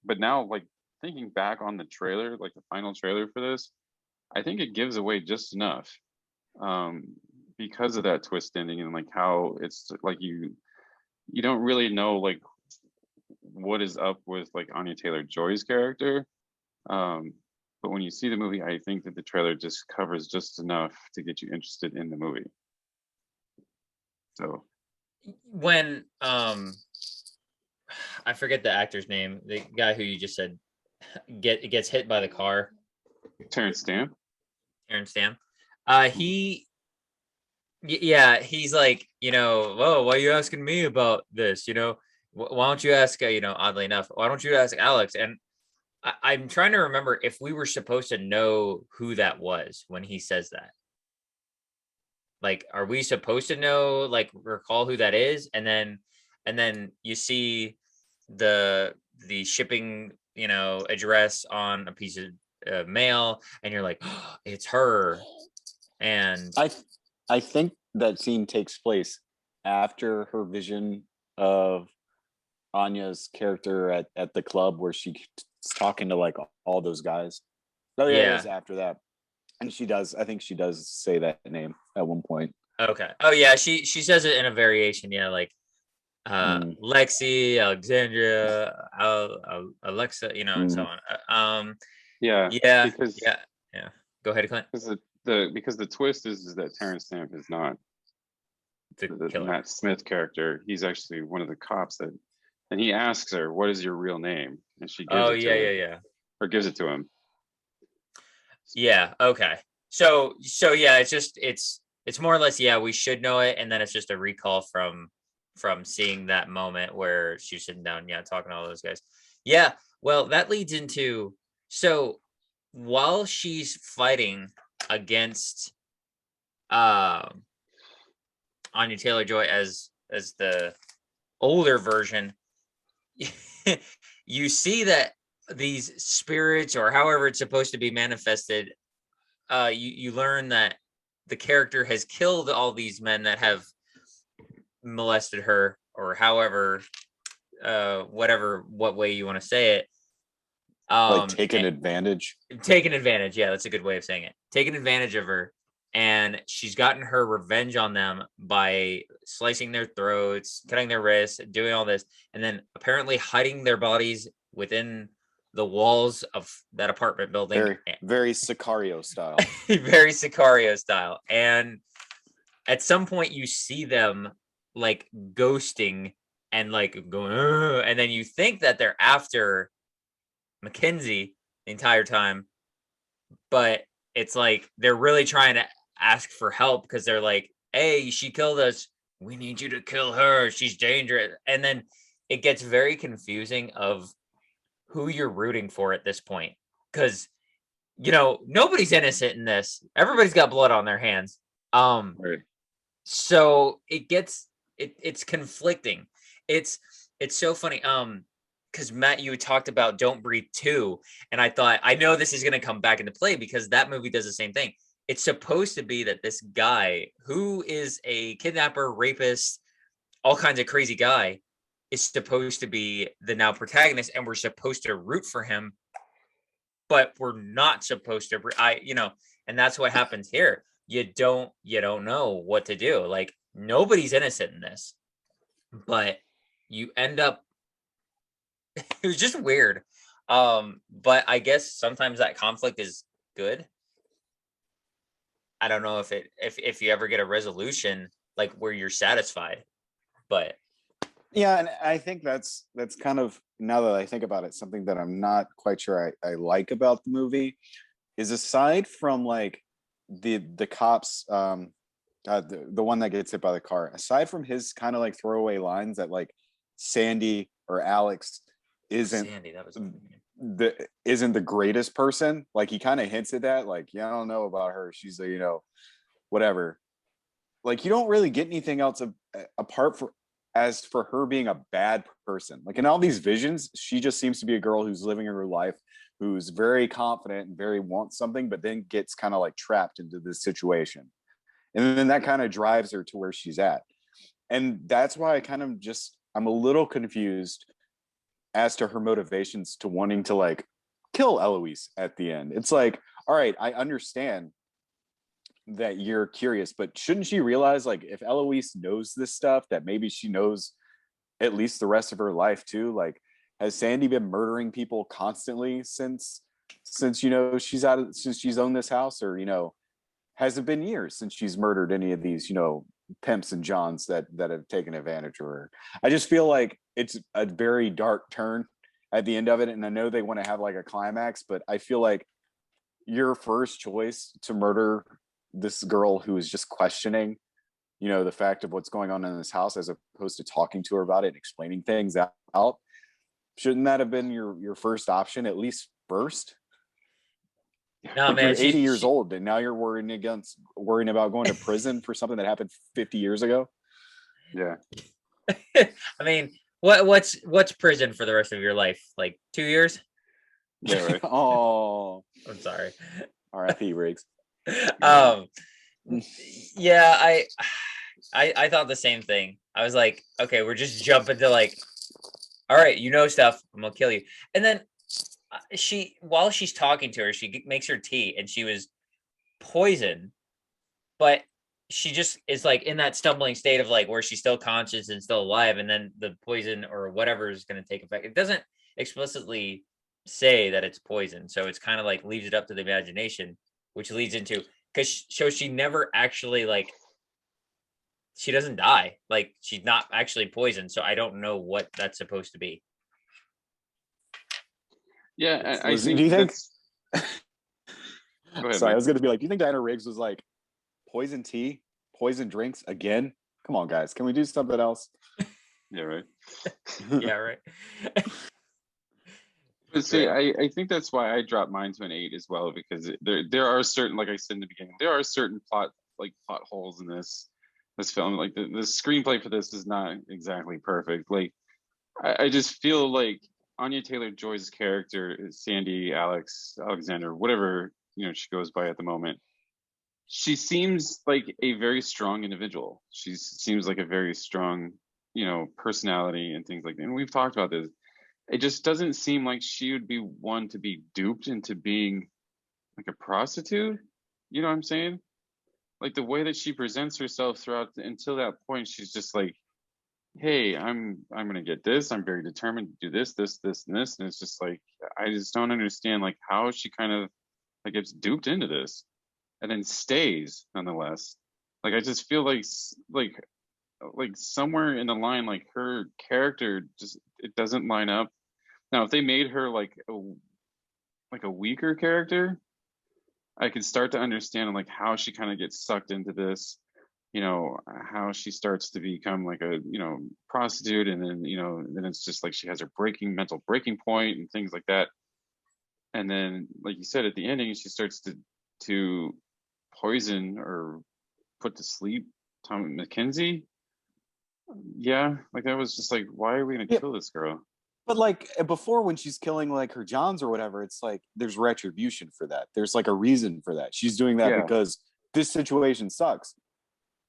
but now like thinking back on the trailer, like the final trailer for this, I think it gives away just enough because of that twist ending and like how it's like you don't really know like what is up with like Anya Taylor-Joy's character, but when you see the movie, I think that the trailer just covers just enough to get you interested in the movie. So when I forget the actor's name, the guy who you just said gets hit by the car. Terrence Stamp. He's like, whoa, why are you asking me about this? Why don't you ask, oddly enough, why don't you ask Alex? And I'm trying to remember if we were supposed to know who that was when he says that. Like, are we supposed to know, like, recall who that is? And then you see the shipping, address on a piece of mail, and you're like, oh, it's her. And I think that scene takes place after her vision of Anya's character at the club where she's talking to like all those guys. Oh yeah, it was after that. And I think she does say that name at one point. Okay. Oh yeah, she says it in a variation, like Lexi, Alexandria, Alexa, and so on. Yeah. Go ahead, Clint. Because the twist is that Terrence Stamp is not the Matt Smith character. He's actually one of the cops and he asks her, "What is your real name?" And she gives it to him. Or gives it to him. Yeah. Okay. So yeah, it's more or less, we should know it, and then it's just a recall from seeing that moment where she's sitting down, talking to all those guys. Yeah. Well, that leads into, so while she's fighting against Anya Taylor-Joy as the older version, you see that these spirits, or however it's supposed to be manifested, you learn that the character has killed all these men that have molested her, or however, what way you want to say it. Like taking advantage. Taking advantage, yeah, that's a good way of saying it. Taking advantage of her, and she's gotten her revenge on them by slicing their throats, cutting their wrists, doing all this, and then apparently hiding their bodies within the walls of that apartment building. Very, very Sicario style. Very Sicario style. And at some point you see them like ghosting and like going, and then you think that they're after Mackenzie the entire time, but it's like they're really trying to ask for help because they're like, hey, she killed us, we need you to kill her, she's dangerous. And then it gets very confusing of who you're rooting for at this point, because nobody's innocent in this, everybody's got blood on their hands. Right. So it's conflicting. It's so funny. Because Matt, you talked about Don't Breathe 2, and I thought, I know this is going to come back into play because that movie does the same thing. It's supposed to be that this guy, who is a kidnapper, rapist, all kinds of crazy guy, is supposed to be the now protagonist, and we're supposed to root for him, but we're not supposed to. And that's what happens here. You don't know what to do. Like, nobody's innocent in this, but you end up. It was just weird. But I guess sometimes that conflict is good. I don't know if you ever get a resolution like where you're satisfied, but yeah, and I think that's kind of, now that I think about it, something that I'm not quite sure I like about the movie is, aside from like the cops, the one that gets hit by the car, aside from his kind of like throwaway lines that like Sandy or Alex isn't the greatest person, like he kind of hints at that, like, yeah, I don't know about her, she's a whatever, like you don't really get anything else apart as for her being a bad person. Like in all these visions, she just seems to be a girl who's living her life, who's very confident and very wants something, but then gets kind of like trapped into this situation, and then that kind of drives her to where she's at. And that's why I'm a little confused as to her motivations to wanting to like kill Eloise at the end. It's like, all right, I understand that you're curious, but shouldn't she realize, like, if Eloise knows this stuff, that maybe she knows at least the rest of her life too? Like, has Sandy been murdering people constantly since she's owned this house? Or has it been years since she's murdered any of these pimps and johns that have taken advantage of her? I just feel like it's a very dark turn at the end of it, and I know they want to have like a climax, but I feel like your first choice to murder this girl who is just questioning the fact of what's going on in this house, as opposed to talking to her about it and explaining things out, shouldn't that have been your first option, at least first? No, like, man, you're 80 years old and now you're worrying about going to prison for something that happened 50 years ago. Yeah. I mean, what's prison for the rest of your life? Like 2 years? Yeah, right. Oh, I'm sorry. R.I.P. Riggs. Yeah, I thought the same thing. I was like, okay, we're just jumping to like, all right, stuff, I'm gonna kill you. And then while she's talking to her, she makes her tea, and she was poisoned, but she just is like in that stumbling state of like where she's still conscious and still alive, and then the poison or whatever is going to take effect. It doesn't explicitly say that it's poison, so it's kind of like leaves it up to the imagination, which leads into, because she never actually, like, she doesn't die, like she's not actually poisoned, so I don't know what that's supposed to be. Yeah, do you think Go ahead, sorry, man. I was going to be like, do you think Diana Riggs was like, poison tea, poison drinks again? Come on, guys, can we do something else? Yeah, right. Yeah, right. But see, I think that's why I dropped mine to an 8 as well, because there are certain, like I said in the beginning, there are certain plot holes in this film. Like the screenplay for this is not exactly perfect. Like I just feel like Anya Taylor-Joy's character, Sandy, Alexander, whatever, she goes by at the moment, she seems like a very strong individual. She seems like a very strong, personality and things like that. And we've talked about this. It just doesn't seem like she would be one to be duped into being like a prostitute. You know what I'm saying? Like the way that she presents herself until that point, she's just like, hey, I'm gonna get this. I'm very determined to do this, this, this, and this. And it's just like I just don't understand like how she kind of like gets duped into this and then stays nonetheless. Like I just feel like somewhere in the line, like her character just it doesn't line up. Now, if they made her like a weaker character, I could start to understand like how she kind of gets sucked into this, how she starts to become like a, prostitute. And then, then it's just like she has her mental breaking point and things like that. And then, like you said, at the ending, she starts to poison or put to sleep Tom McKenzie. Yeah, like that was just like, why are we gonna kill this girl? But like before, when she's killing like her Johns or whatever, it's like there's retribution for that. There's like a reason for that. She's doing that because this situation sucks.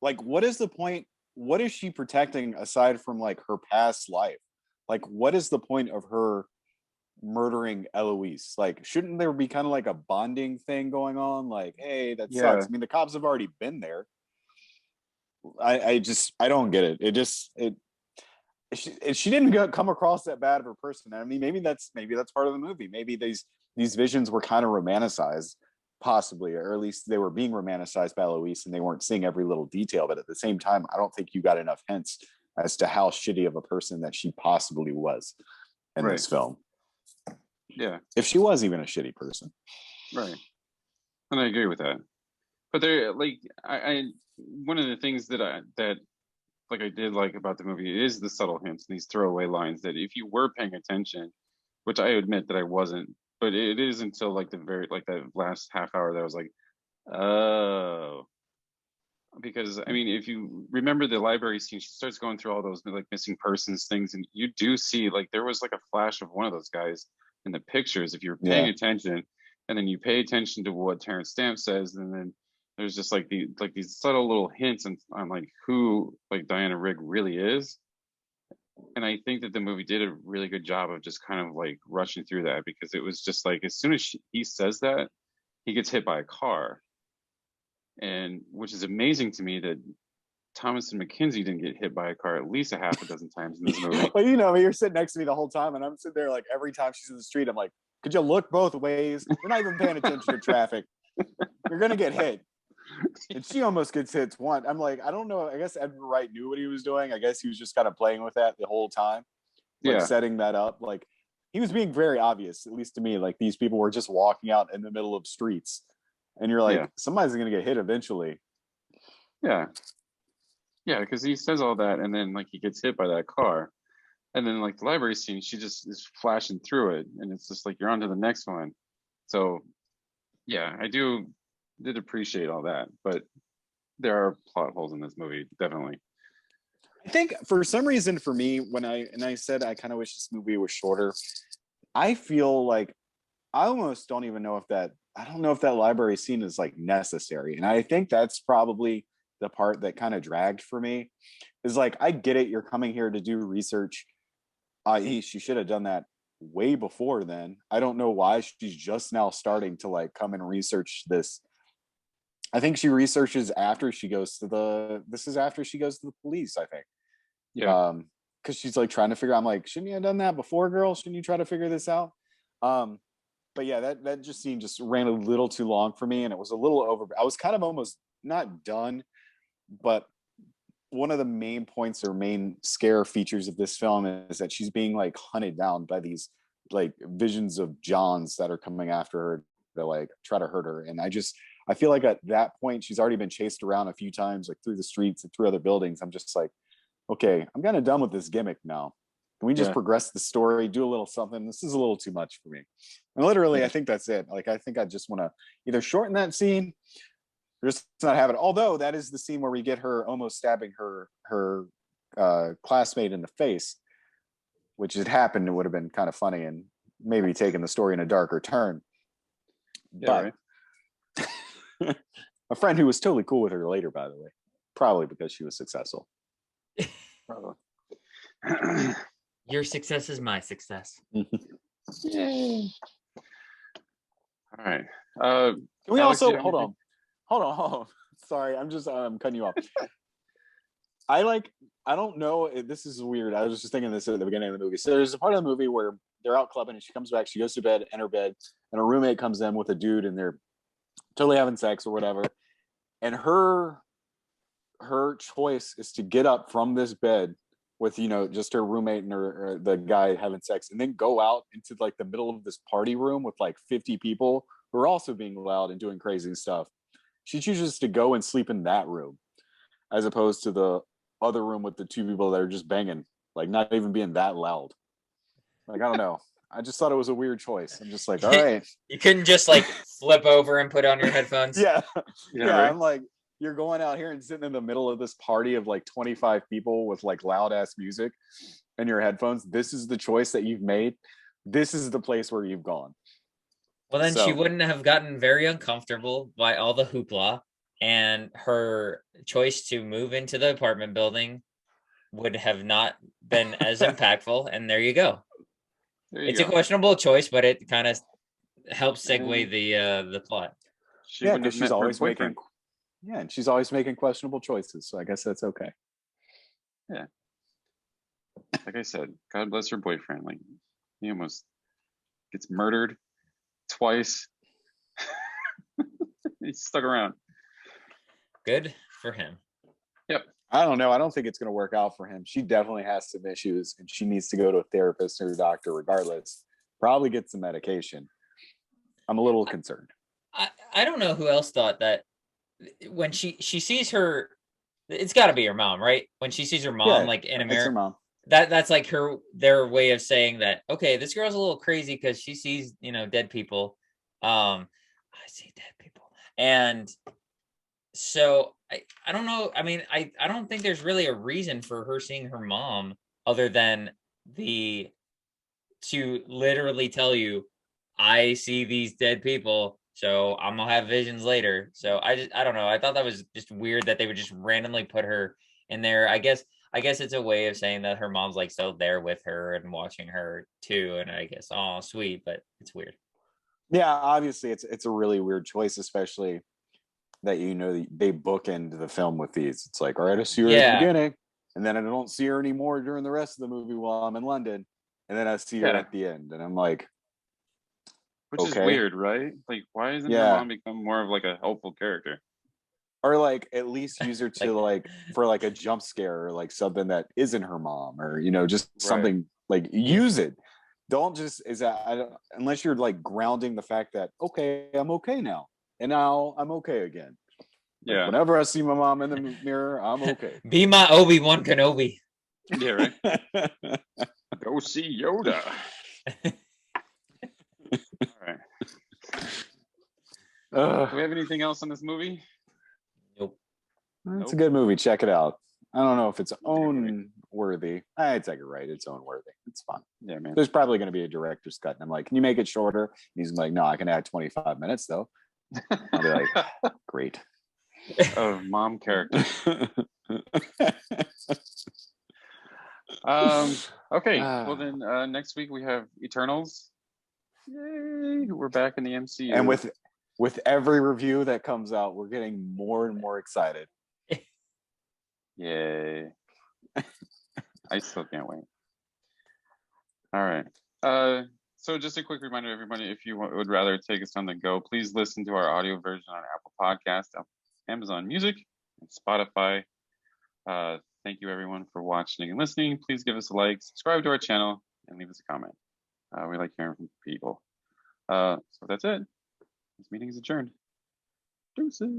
Like, what is the point? What is she protecting aside from like her past life? Like, what is the point of her murdering Eloise? Like, shouldn't there be kind of like a bonding thing going on? Like, hey, that sucks. I mean, the cops have already been there. I don't get it. She didn't come across that bad of a person. I mean, maybe that's part of the movie. Maybe these visions were kind of romanticized, possibly, or at least they were being romanticized by Eloise, and they weren't seeing every little detail. But at the same time, I don't think you got enough hints as to how shitty of a person that she possibly was in this film. Yeah, if she was even a shitty person, right? And I agree with that. But there, like, I one of the things that I did like about the movie is the subtle hints and these throwaway lines that if you were paying attention, which I admit that I wasn't, but it is until like that last half hour that I was like, oh, because I mean, if you remember the library scene, she starts going through all those like missing persons things, and you do see like there was like a flash of one of those guys in the pictures if you're paying attention, and then you pay attention to what Terrence Stamp says, and then there's just like these subtle little hints on like who like Diana Rigg really is. And I think that the movie did a really good job of just kind of like rushing through that, because it was just like as soon as he says that, he gets hit by a car, and which is amazing to me that Thomasin McKenize didn't get hit by a car at least a half a dozen times in this movie. Well, you're sitting next to me the whole time, and I'm sitting there like every time she's in the street, I'm like, could you look both ways? You're not even paying attention to traffic. You're gonna get hit. And she almost gets hit once. I'm like, I don't know. I guess Edgar Wright knew what he was doing. I guess he was just kind of playing with that the whole time, like setting that up. Like he was being very obvious, at least to me. Like these people were just walking out in the middle of streets, and you're like, somebody's going to get hit eventually. Yeah, because he says all that, and then like he gets hit by that car, and then like the library scene, she just is flashing through it, and it's just like you're on to the next one. So yeah, I did appreciate all that, but there are plot holes in this movie, definitely. I think for some reason, for me, when I said I kind of wish this movie was shorter, I feel like I almost don't even know if that library scene is like necessary. And I think that's probably the part that kind of dragged for me, is like, I get it, you're coming here to do research. She should have done that way before then. I don't know why she's just now starting to like come and research this. I think she researches after she goes to the police, I think. Yeah. Because she's like trying to figure out, I'm like, shouldn't you have done that before, girl? Shouldn't you try to figure this out? But yeah, that just ran a little too long for me, and it was a little over. I was kind of almost not done, but one of the main points or main scare features of this film is that she's being like hunted down by these like visions of Johns that are coming after her to like try to hurt her. And I feel like at that point, she's already been chased around a few times, like through the streets and through other buildings. I'm just like, okay, I'm kind of done with this gimmick now. Can we just progress the story, do a little something? This is a little too much for me. And literally, I think that's it. Like, I think I just want to either shorten that scene or just not have it. Although that is the scene where we get her almost stabbing her classmate in the face. which had happened, it would have been kind of funny and maybe taken the story in a darker turn. Yeah, But right. a friend who was totally cool with her later, by the way, probably because she was successful. Probably. Your success is my success. Yay. All right. Can we Alex, you also have hold anything? on? Sorry, I'm just cutting you off. I don't know. This is weird. I was just thinking this at the beginning of the movie. So there's a part of the movie where they're out clubbing and she comes back. She goes to bed in her bed, and her roommate comes in with a dude, and they're totally having sex or whatever. And her choice is to get up from this bed with just her roommate and her the guy having sex, and then go out into like the middle of this party room with like 50 people who are also being loud and doing crazy stuff. She chooses to go and sleep in that room as opposed to the other room with the two people that are just banging, like not even being that loud. Like, I don't know. I just thought it was a weird choice. I'm just like, all right. You couldn't just like flip over and put on your headphones. Yeah. Right. I'm like, you're going out here and sitting in the middle of this party of like 25 people with like loud ass music and your headphones. This is the choice that you've made. This is the place where you've gone. Well, then she So- wouldn't have gotten very uncomfortable by all the hoopla, and her choice to move into the apartment building would have not been as impactful. And there you go. There you It's go. a questionable choice, but it kind of helps segue the plot. She Yeah, wouldn't have because met she's her always making boyfriend. and she's always making questionable choices. So I guess that's okay. Like I said, God bless her boyfriend. Like, he almost gets murdered twice. He stuck around. Good for him. I don't know. I don't think it's going to work out for him. She definitely has some issues, and she needs to go to a therapist or a doctor regardless. Probably get some medication. I'm a little concerned. I don't know who else thought that when she sees her, it's got to be her mom, right? When she sees her mom, like in It's her America, mom. that's like their way of saying that, okay, this girl's a little crazy because she sees dead people. I see dead people, and so I don't know. I mean, I don't think there's really a reason for her seeing her mom other than to literally tell you, I see these dead people, so I'm gonna have visions later. So I don't know. I thought that was just weird that they would just randomly put her in there. I guess it's a way of saying that her mom's like still there with her and watching her too. And I guess, oh, sweet, but it's weird. Yeah, obviously it's a really weird choice, especially that they bookend the film with these. It's like, all right, I see her at the Yeah. beginning, and then I don't see her anymore during the rest of the movie while I'm in London, and then I see her Yeah. at the end, and I'm like, Which is okay. weird, right? Like, why isn't her Yeah. mom become more of like a helpful character? or like at least use her to like for like a jump scare or like something that isn't her mom, or just Right. something like use it. Don't just unless you're like grounding the fact that okay, I'm okay now, and now I'm okay again. Like, Yeah. whenever I see my mom in the mirror, I'm okay. Be my Obi-Wan Kenobi. Yeah, right. Go see Yoda. All right. Do we have anything else on this movie? Nope. It's a good movie. Check it out. I don't know if it's Right. own worthy. I take it right. It's own worthy. It's fun. Yeah, man. There's probably going to be a director's cut. And I'm like, can you make it shorter? And he's like, no, I can add 25 minutes though. I'll be like, great. Of mom character. Okay. Well, then next week we have Eternals. Yay! We're back in the MCU. And with every review that comes out, we're getting more and more excited. Yay! I still can't wait. All right. So just a quick reminder, everybody, if you would rather take us on the go, please listen to our audio version on Apple Podcast, Amazon Music, and Spotify. Thank you, everyone, for watching and listening. Please give us a like, subscribe to our channel, and leave us a comment. We like hearing from people. So that's it. This meeting is adjourned. Deuces.